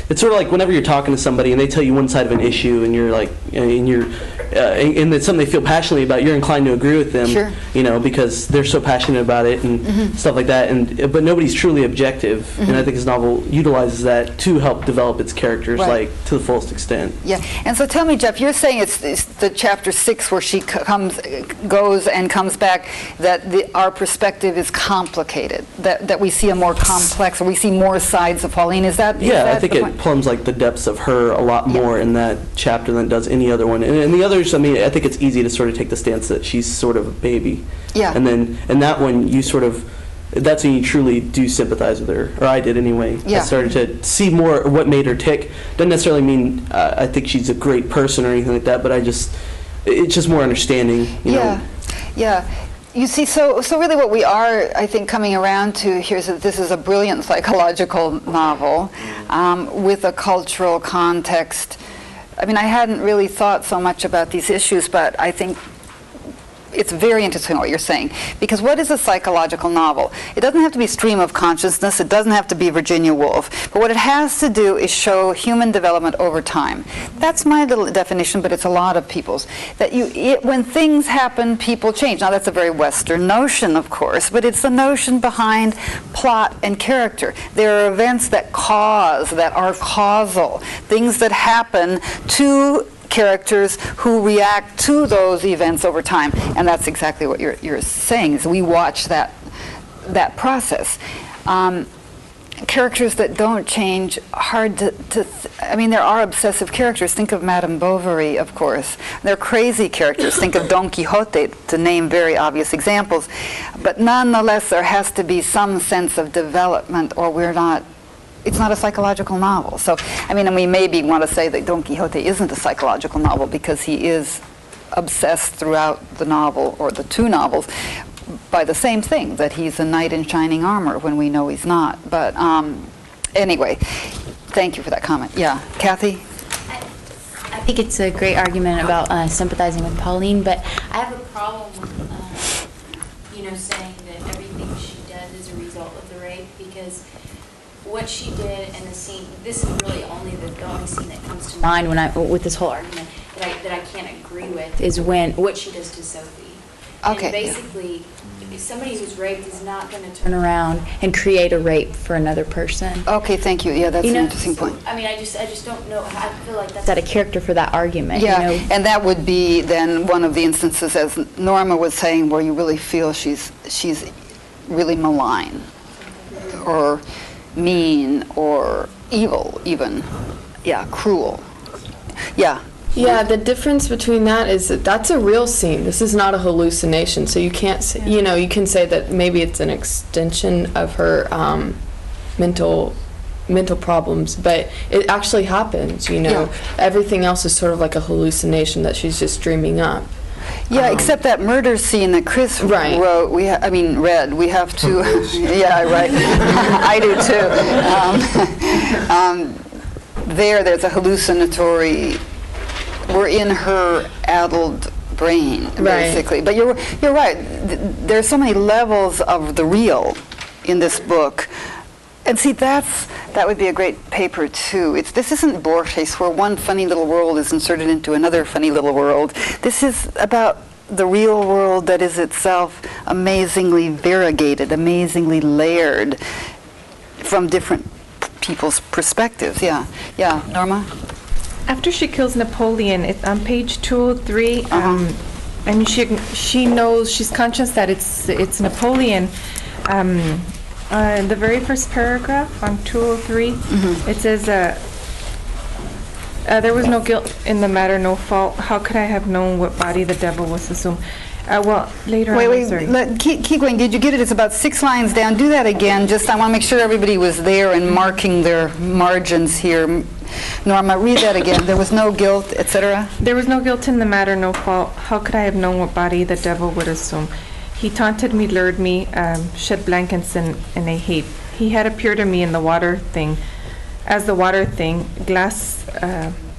it's sort of like whenever you're talking to somebody and they tell you one side of an issue, and you're like, and it's something they feel passionately about, you're inclined to agree with them, Sure. you know, because they're so passionate about it and stuff like that. And but nobody's truly objective, and I think this novel utilizes that to help develop its characters, Right. like to the fullest extent. Yeah, and so tell me, Jeff, you're saying it's the chapter 6 where she goes and comes back, that our perspective is complicated, that we see a more complex, or we see more sides of Pauline. Is that? Yeah, that I think the it point? plumbs like the depths of her a lot more in that chapter than it does any other one. And the others, I mean, I think it's easy to sort of take the stance that she's sort of a baby. Yeah. And then in that one, you sort of, that's when you truly do sympathize with her, or I did anyway. Yeah. I started to see more what made her tick. Doesn't necessarily mean I think she's a great person or anything like that, but it's just more understanding, you know. Yeah. You see, so really what we are, I think, coming around to here is that this is a brilliant psychological novel with a cultural context. I mean, I hadn't really thought so much about these issues, but I think it's very interesting what you're saying, because what is a psychological novel? It doesn't have to be stream of consciousness, it doesn't have to be Virginia Woolf, but what it has to do is show human development over time. That's my little definition, but it's a lot of people's. That when things happen, people change. Now that's a very Western notion, of course, but it's the notion behind plot and character. There are events that are causal, things that happen to characters who react to those events over time, and that's exactly what you're saying. Is we watch that process. Characters that don't change, hard to I mean, there are obsessive characters. Think of Madame Bovary, of course. There are crazy characters. Think of Don Quixote, to name very obvious examples. But nonetheless, there has to be some sense of development, or it's not a psychological novel. So, I mean, and we maybe want to say that Don Quixote isn't a psychological novel because he is obsessed throughout the novel, or the two novels, by the same thing, that he's a knight in shining armor when we know he's not. But anyway, thank you for that comment. Yeah, Kathy? I think it's a great argument about sympathizing with Pauline, but I have a problem with, saying that everything she does is a result of the rape, because what she did in the scene, this is really the only scene that comes to mind with this whole argument that I can't agree with, is what she does to Sophie. Okay. And basically, somebody who's raped is not going to turn around and create a rape for another person. Okay, thank you. Yeah, that's an interesting point. I mean, I just don't know. I feel like that's out of character for that argument. Yeah, and that would be then one of the instances, as Norma was saying, where you really feel she's really malign, or mean, or evil even. Yeah, cruel. Yeah. Yeah, the difference between that is that's a real scene. This is not a hallucination. So you can't, you can say that maybe it's an extension of her mental problems, but it actually happens. Yeah. Everything else is sort of like a hallucination that she's just dreaming up. Yeah, except that murder scene that Chris Right. wrote. Read. We have to. Yeah, right. I do too. There's a hallucinatory. We're in her addled brain, basically. Right. But you're right. There's so many levels of the real in this book. And see, that would be a great paper, too. This isn't Borges, where one funny little world is inserted into another funny little world. This is about the real world that is itself amazingly variegated, amazingly layered from different people's perspectives. Yeah. Yeah, Norma? After she kills Napoleon, it's on page 203. I mean, she knows, she's conscious that it's Napoleon. In the very first paragraph on 203, it says, there was no guilt in the matter, no fault. How could I have known what body the devil was assumed? Well, later Wait, on, wait, sorry. keep going. Did you get it? It's about 6 lines down. Do that again. Just, I want to make sure everybody was there and marking their margins here. Norma, read that again. There was no guilt, etc. There was no guilt in the matter, no fault. How could I have known what body the devil would assume? He taunted me, lured me, shed blankets in a heap. He had appeared to me in the water thing, as the water thing, glass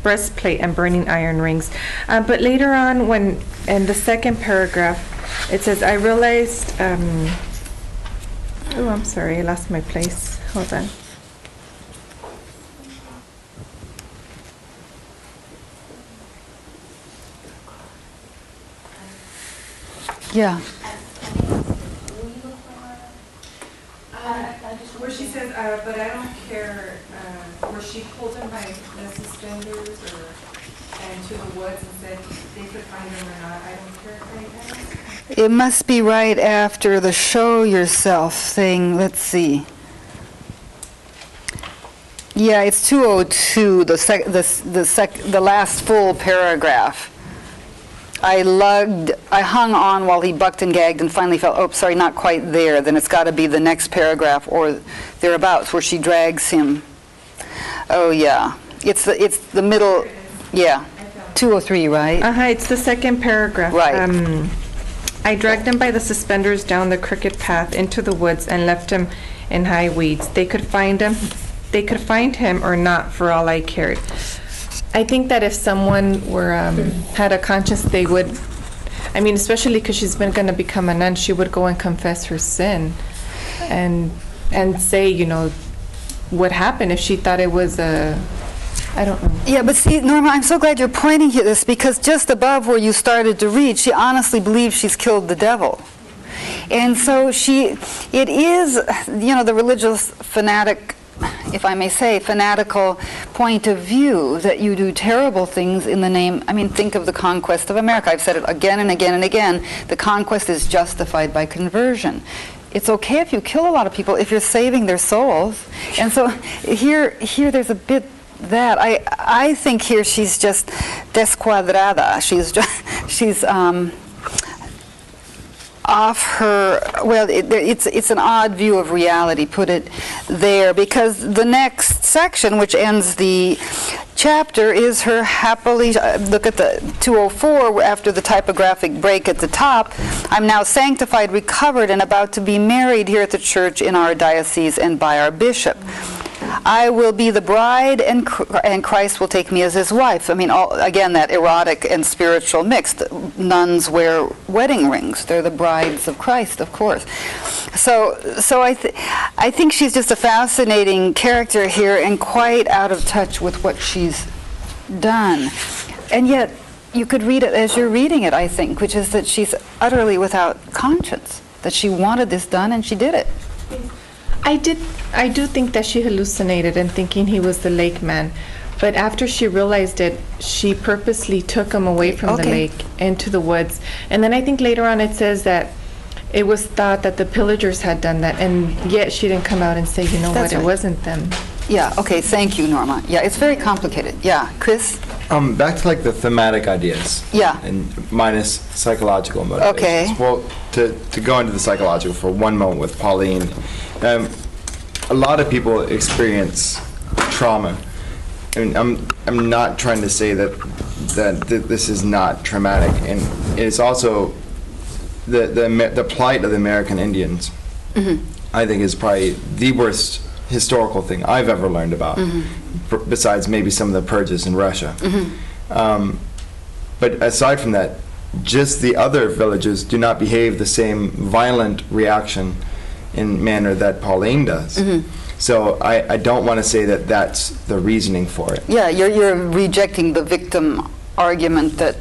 breastplate and burning iron rings. But later on, when in the second paragraph, it says, I realized, oh, I'm sorry, I lost my place. Hold on. Yeah. Where she says, but I don't care, where she pulled him by the suspenders and to the woods and said they could find him or not, I don't care if they can. It must be right after the show yourself thing. Let's see. Yeah, it's 202, the last full paragraph. I hung on while he bucked and gagged and finally fell, oh, sorry, not quite there. Then it's got to be the next paragraph or thereabouts where she drags him. Oh, yeah. It's the middle, yeah. 203, right? It's the second paragraph. Right. I dragged him by the suspenders down the crooked path into the woods and left him in high weeds. They could find him or not for all I cared. I think that if someone were had a conscience, they would, I mean, especially because she's going to become a nun, she would go and confess her sin and say, you know, what happened if she thought it was I don't know. Yeah, but see, Norma, I'm so glad you're pointing to this because just above where you started to read, she honestly believes she's killed the devil. And so it is, you know, the religious fanatic, if I may say, fanatical point of view that you do terrible things in the name, I mean, think of the conquest of America. I've said it again and again and again. The conquest is justified by conversion. It's okay if you kill a lot of people if you're saving their souls. And so here there's a bit that I think here she's just desquadrada. She's off her, well, it's an odd view of reality, put it there, because the next section, which ends the chapter, is her happily, look at the 204, after the typographic break at the top, I'm now sanctified, recovered, and about to be married here at the church in our diocese and by our bishop. I will be the bride, and Christ will take me as his wife. I mean, again, that erotic and spiritual mix. The nuns wear wedding rings. They're the brides of Christ, of course. So I think she's just a fascinating character here and quite out of touch with what she's done. And yet, you could read it as you're reading it, I think, which is that she's utterly without conscience, that she wanted this done and she did it. I do think that she hallucinated in thinking he was the lake man, but after she realized it, she purposely took him away from the lake into the woods. And then I think later on it says that it was thought that the pillagers had done that, and yet she didn't come out and say, you know what, it wasn't them. Yeah, okay, thank you, Norma. Yeah, it's very complicated. Yeah, Chris? Back to like the thematic ideas. Yeah. And minus psychological motivations. Okay. Well, to go into the psychological for one moment with Pauline, a lot of people experience trauma. I mean, I'm not trying to say that this is not traumatic, and it's also the plight of the American Indians. Mm-hmm. I think is probably the worst historical thing I've ever learned about, besides maybe some of the purges in Russia. Mm-hmm. But aside from that, just the other villages do not behave the same violent reaction in manner that Pauline does. Mm-hmm. So I don't want to say that that's the reasoning for it. Yeah, you're rejecting the victim argument that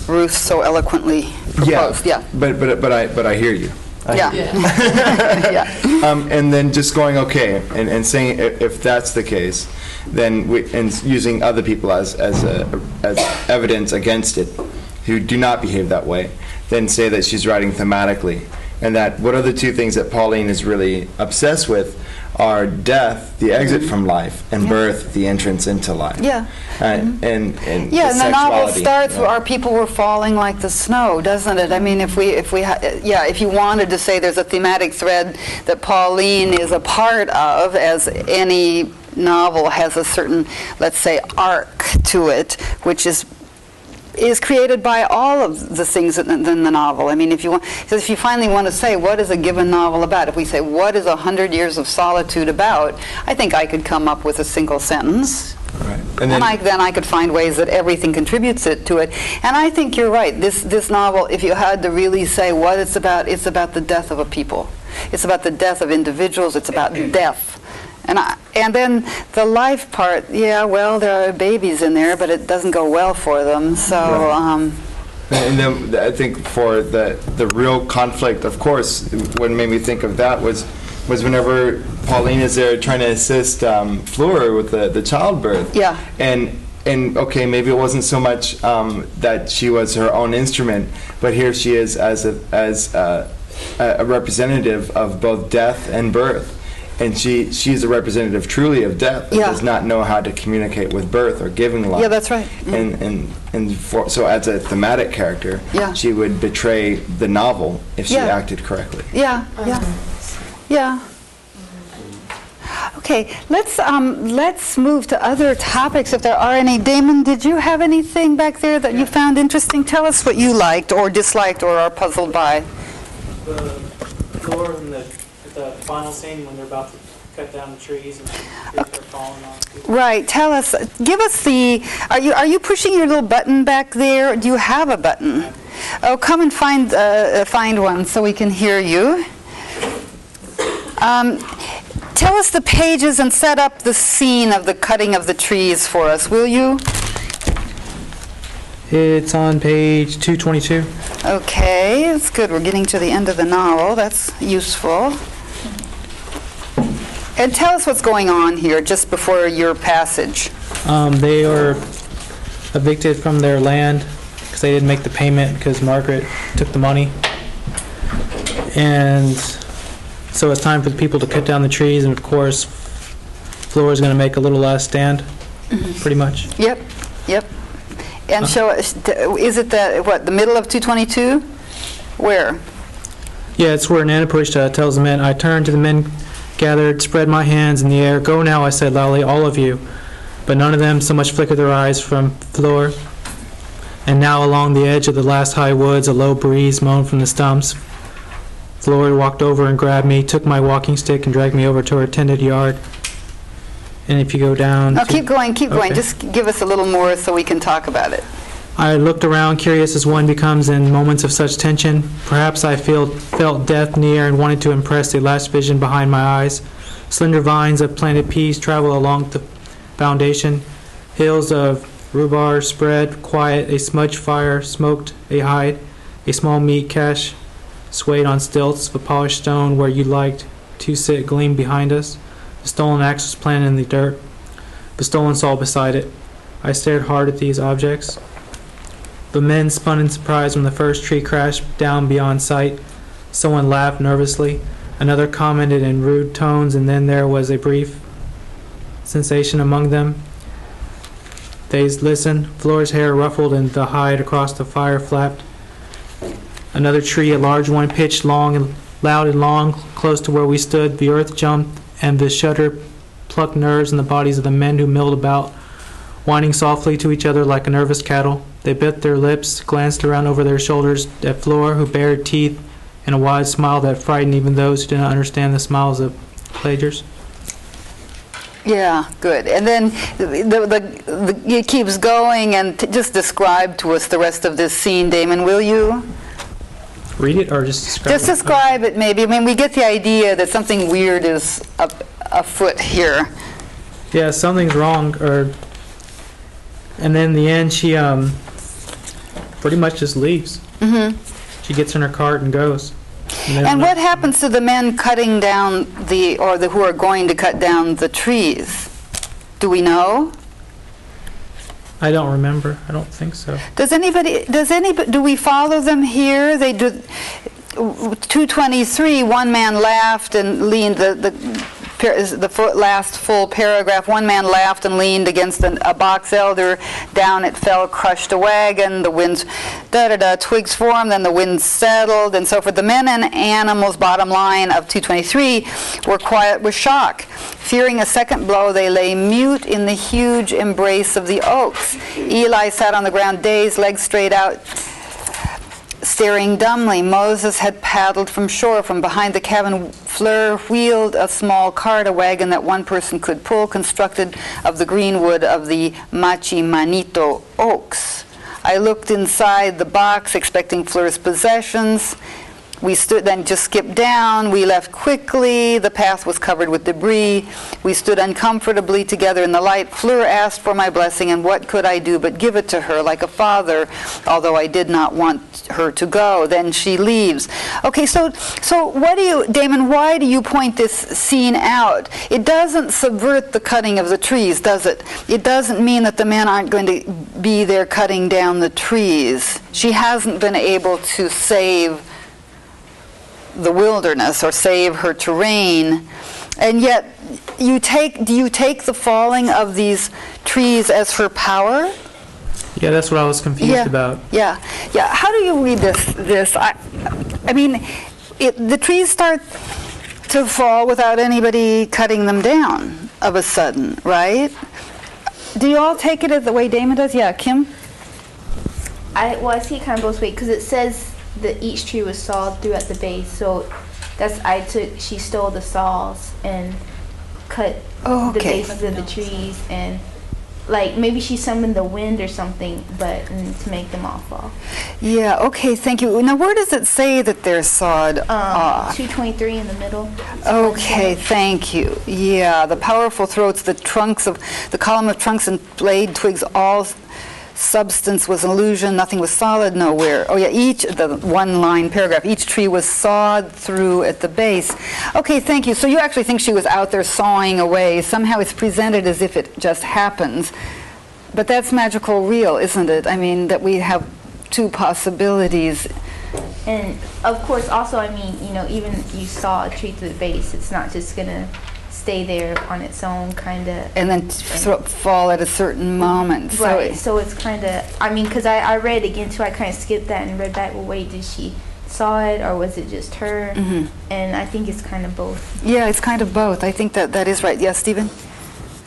Ruth so eloquently proposed. Yeah. But I hear you. Yeah. And then just going, okay, and saying if that's the case, then and using other people as evidence against it, who do not behave that way, then say that she's writing thematically, and that what are the two things that Pauline is really obsessed with are death, the exit from life, and birth, the entrance into life. Yeah. And Yeah, and the novel sexuality, starts you know. our people were falling like the snow, doesn't it? I mean, if you wanted to say there's a thematic thread that Pauline is a part of, as any novel has a certain, let's say, arc to it, which is created by all of the things in the novel. I mean, if you finally want to say, what is a given novel about? If we say, what is 100 Years of Solitude about? I think I could come up with a single sentence. Right. And then I could find ways that everything contributes to it. And I think you're right. This novel, if you had to really say what it's about the death of a people. It's about the death of individuals. It's about death. And then the life part, yeah, well, there are babies in there, but it doesn't go well for them. So. Right. And then I think for the real conflict, of course, what made me think of that was whenever Pauline is there trying to assist Fleur with the childbirth. Yeah. And okay, maybe it wasn't so much that she was her own instrument, but here she is as a representative of both death and birth. And she's a representative truly of death and does not know how to communicate with birth or giving life. Yeah, that's right. So as a thematic character, she would betray the novel if she acted correctly. Yeah. Okay, let's move to other topics if there are any. Damon, did you have anything back there that you found interesting? Tell us what you liked or disliked or are puzzled by. The floor in the final scene when they're about to cut down the trees and trees are falling on people. Right. Tell us. Give us the. Are you pushing your little button back there? Do you have a button? Oh, come and find one so we can hear you. Tell us the pages and set up the scene of the cutting of the trees for us, will you? It's on page 222. Okay, that's good. We're getting to the end of the novel. That's useful. And tell us what's going on here just before your passage. They are evicted from their land because they didn't make the payment because Margaret took the money. And so it's time for the people to cut down the trees, and of course, Flora is going to make a little last stand, pretty much. Yep. And show us, is it the middle of 222? Where? Yeah, it's where Nanapushta tells the men, I turned to the men gathered, spread my hands in the air. Go now, I said loudly, all of you. But none of them so much flickered their eyes from Flora. And now along the edge of the last high woods, a low breeze moaned from the stumps. Flora walked over and grabbed me, took my walking stick and dragged me over to her tended yard. And if you go down... Oh, keep going. Just give us a little more so we can talk about it. I looked around, curious as one becomes in moments of such tension. Perhaps I felt death near and wanted to impress a last vision behind my eyes. Slender vines of planted peas travel along the foundation. Hills of rhubarb spread, quiet. A smudge fire smoked a hide. A small meat cache swayed on stilts of polished stone where you liked to sit gleamed behind us. The stolen axe was planted in the dirt. The stolen saw beside it. I stared hard at these objects. The men spun in surprise when the first tree crashed down beyond sight. Someone laughed nervously. Another commented in rude tones, and then there was a brief sensation among them. They listened. Flora's hair ruffled and the hide across the fire flapped. Another tree, a large one, pitched loud and long, close to where we stood. The earth jumped, and the shudder plucked nerves in the bodies of the men who milled about, whining softly to each other like nervous cattle. They bit their lips, glanced around over their shoulders at Flora, who bared teeth in a wide smile that frightened even those who did not understand the smiles of pagers. Yeah, good. And then it keeps going, and just describe to us the rest of this scene, Damon, will you? Read it or just describe it? Just describe it, maybe. I mean, we get the idea that something weird is afoot here. Yeah, something's wrong. And then in the end, she pretty much just leaves. Mm-hmm. She gets in her cart and goes. And what happens to the men cutting down who are going to cut down the trees? Do we know? I don't remember. I don't think so. Do we follow them here? They do. 223, one man laughed and leaned, the last full paragraph. One man laughed and leaned against a box elder. Down it fell, crushed a wagon. The winds, twigs formed, then the wind settled, and so forth. The men and animals, bottom line of 223, were quiet with shock. Fearing a second blow, they lay mute in the huge embrace of the oaks. Eli sat on the ground, dazed, legs straight out, staring dumbly. Moses had paddled from shore. From behind the cabin, Fleur wheeled a small cart, a wagon that one person could pull, constructed of the green wood of the Machi Manito oaks. I looked inside the box, expecting Fleur's possessions. We stood, then just skipped down. We left quickly. The path was covered with debris. We stood uncomfortably together in the light. Fleur asked for my blessing, and what could I do but give it to her like a father, although I did not want her to go. Then she leaves. Okay, so what do you, Damon, why do you point this scene out? It doesn't subvert the cutting of the trees, does it? It doesn't mean that the men aren't going to be there cutting down the trees. She hasn't been able to save the wilderness or save her terrain, and yet do you take the falling of these trees as her power? Yeah, that's what I was confused about. Yeah. How do you read this? I mean, the trees start to fall without anybody cutting them down of a sudden, right? Do you all take it as the way Damon does? Yeah, Kim? I see it kind of both ways, because it says that each tree was sawed through at the base, so she stole the saws and cut the bases of the trees, and like maybe she summoned the wind or something, but to make them all fall. Yeah, okay, thank you. Now where does it say that they're sawed off? 223 in the middle. Okay, thank you. Yeah, the powerful throats, the column of trunks and blade twigs, all substance was an illusion, nothing was solid nowhere. Oh yeah, the one-line paragraph, each tree was sawed through at the base. Okay, thank you. So you actually think she was out there sawing away. Somehow it's presented as if it just happens. But that's magical real, isn't it? I mean, that we have two possibilities. And of course, also, I mean, even you saw a tree through the base, it's not just going to stay there on its own, kind of. And then fall at a certain moment. Right, so it's kind of, I mean, because I read again too, I kind of skipped that and read back, well, wait, did she saw it or was it just her? Mm-hmm. And I think it's kind of both. Yeah, it's kind of both. I think that is right. Yes, Stephen?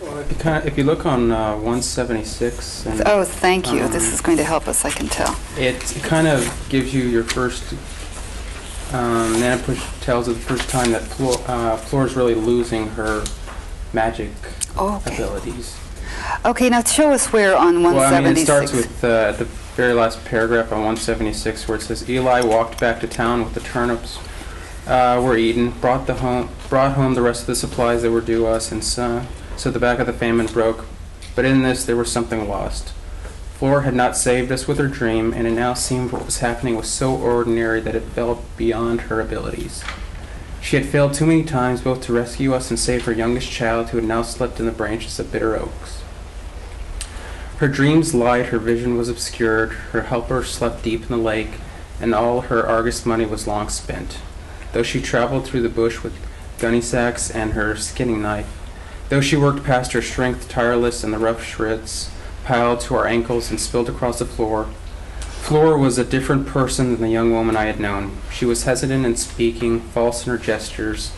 Well, if you look on 176. And, oh, thank you. This is going to help us, I can tell. It kind of gives you your first... Nana tells us the first time that Flora's really losing her magic abilities. Okay, now show us where on 176. Well, I mean, it starts with the very last paragraph on 176 where it says, Eli walked back to town with the turnips were eaten, brought home the rest of the supplies that were due us, and so the back of the famine broke. But in this there was something lost. Flora had not saved us with her dream, and it now seemed what was happening was so ordinary that it fell beyond her abilities. She had failed too many times both to rescue us and save her youngest child, who had now slept in the branches of bitter oaks. Her dreams lied, her vision was obscured, her helper slept deep in the lake, and all her Argus money was long spent. Though she traveled through the bush with gunny sacks and her skinning knife, though she worked past her strength tireless and the rough shreds piled to our ankles and spilled across the floor. Flora was a different person than the young woman I had known. She was hesitant in speaking, false in her gestures,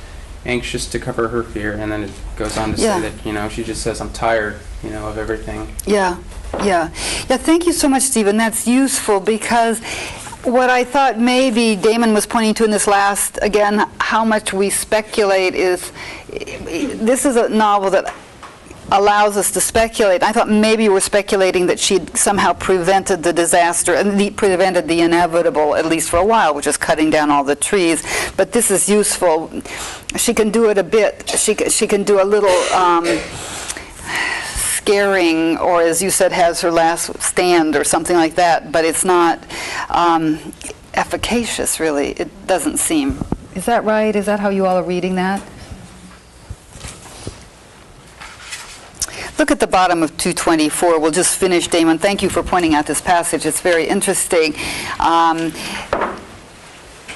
anxious to cover her fear, and then it goes on to say that, she just says, I'm tired, of everything. Yeah, thank you so much, Stephen. That's useful because what I thought maybe Damon was pointing to in this last, again, how much we speculate is, this is a novel that allows us to speculate. I thought maybe we're speculating that she'd somehow prevented the disaster and prevented the inevitable, at least for a while, which is cutting down all the trees. But this is useful. She can do it a bit. She can do a little scaring, or as you said, has her last stand or something like that. But it's not efficacious, really. It doesn't seem. Is that right? Is that how you all are reading that? Look at the bottom of 224. We'll just finish, Damon. Thank you for pointing out this passage. It's very interesting.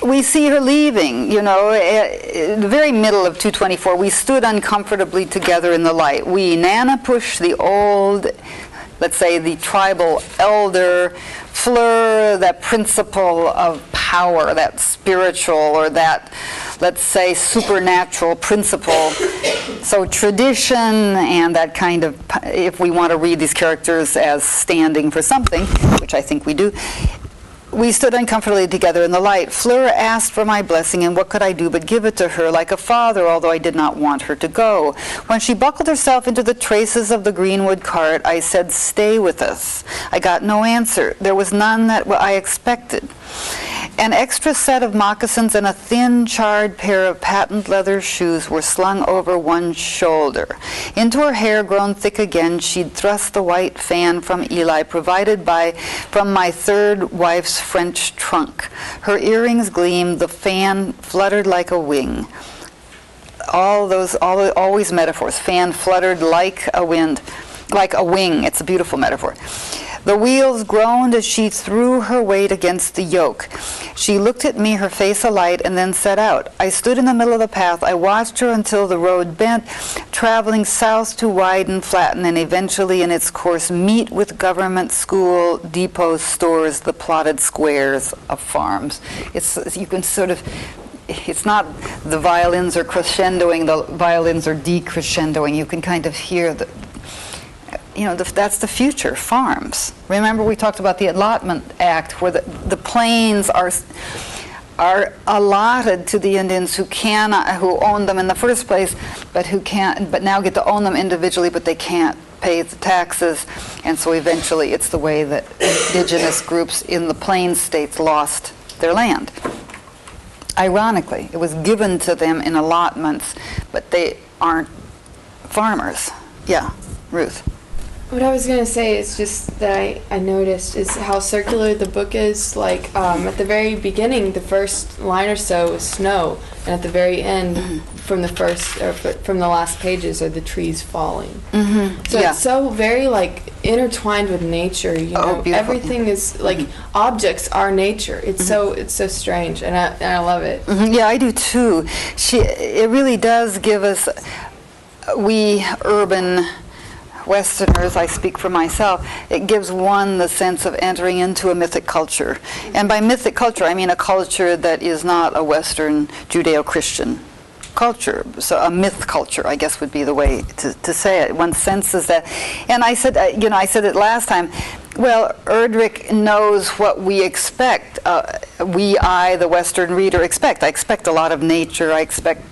we see her leaving, you know, in the very middle of 224. We stood uncomfortably together in the light. We, Nana pushed the old, let's say the tribal elder, Fleur, that principle of power, that spiritual or that, let's say, supernatural principle. So tradition and that kind of, if we want to read these characters as standing for something, which I think we do, we stood uncomfortably together in the light. Fleur asked for my blessing, and what could I do but give it to her like a father, although I did not want her to go. When she buckled herself into the traces of the greenwood cart, I said, "Stay with us." I got no answer. There was none that I expected. An extra set of moccasins and a thin, charred pair of patent leather shoes were slung over one shoulder. Into her hair, grown thick again, she'd thrust the white fan from Eli, provided from my third wife's French trunk. Her earrings gleamed, the fan fluttered like a wing. Always metaphors. Fan fluttered like a wind, like a wing. It's a beautiful metaphor. The wheels groaned as she threw her weight against the yoke. She looked at me, her face alight, and then set out. I stood in the middle of the path. I watched her until the road bent, traveling south to widen, flatten, and eventually in its course meet with government, school, depots, stores, the plotted squares of farms. You can sort of, it's not the violins are crescendoing, the violins are decrescendoing. You can kind of hear the, you know, that's the future, farms. Remember we talked about the Allotment Act, where the plains are allotted to the Indians who own them in the first place, but now get to own them individually, but they can't pay the taxes, and so eventually it's the way that indigenous groups in the plains states lost their land. Ironically, it was given to them in allotments, but they aren't farmers. Yeah, Ruth. What I was going to say is just that I noticed is how circular the book is. Like at the very beginning, the first line or so is snow, and at the very end, from the last pages, are the trees falling. So it's so very like intertwined with nature. You know, everything is like objects are nature. It's so strange, and I love it. Yeah, I do too. It really does give us, we urban Westerners, I speak for myself, it gives one the sense of entering into a mythic culture. And by mythic culture, I mean a culture that is not a Western Judeo-Christian culture. So a myth culture, I guess, would be the way to say it. One senses that. And I said, I said it last time, well, Erdrich knows what we expect. The Western reader, expect. I expect a lot of nature. I expect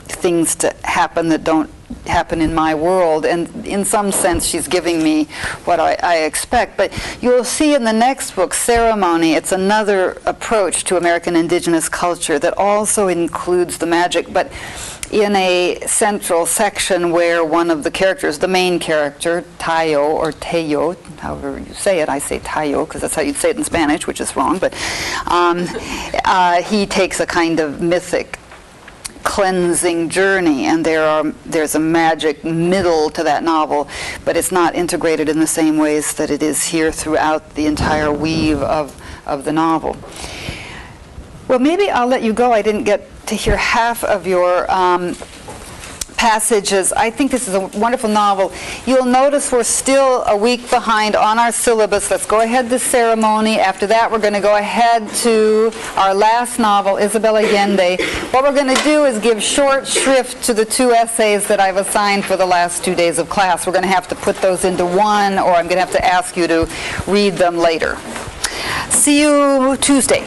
things to happen that don't happen in my world, and in some sense she's giving me what I expect. But you'll see in the next book, Ceremony, it's another approach to American indigenous culture that also includes the magic, but in a central section where one of the characters, the main character, Tayo or Teyo, however you say it, I say Tayo because that's how you'd say it in Spanish, which is wrong, but he takes a kind of mythic cleansing journey, and there's a magic middle to that novel, but it's not integrated in the same ways that it is here throughout the entire weave of the novel. Well, maybe I'll let you go. I didn't get to hear half of your passages. I think this is a wonderful novel. You'll notice we're still a week behind on our syllabus. Let's go ahead to Ceremony. After that, we're going to go ahead to our last novel, Isabel Allende. What we're going to do is give short shrift to the 2 essays that I've assigned for the last 2 days of class. We're going to have to put those into one, or I'm going to have to ask you to read them later. See you Tuesday.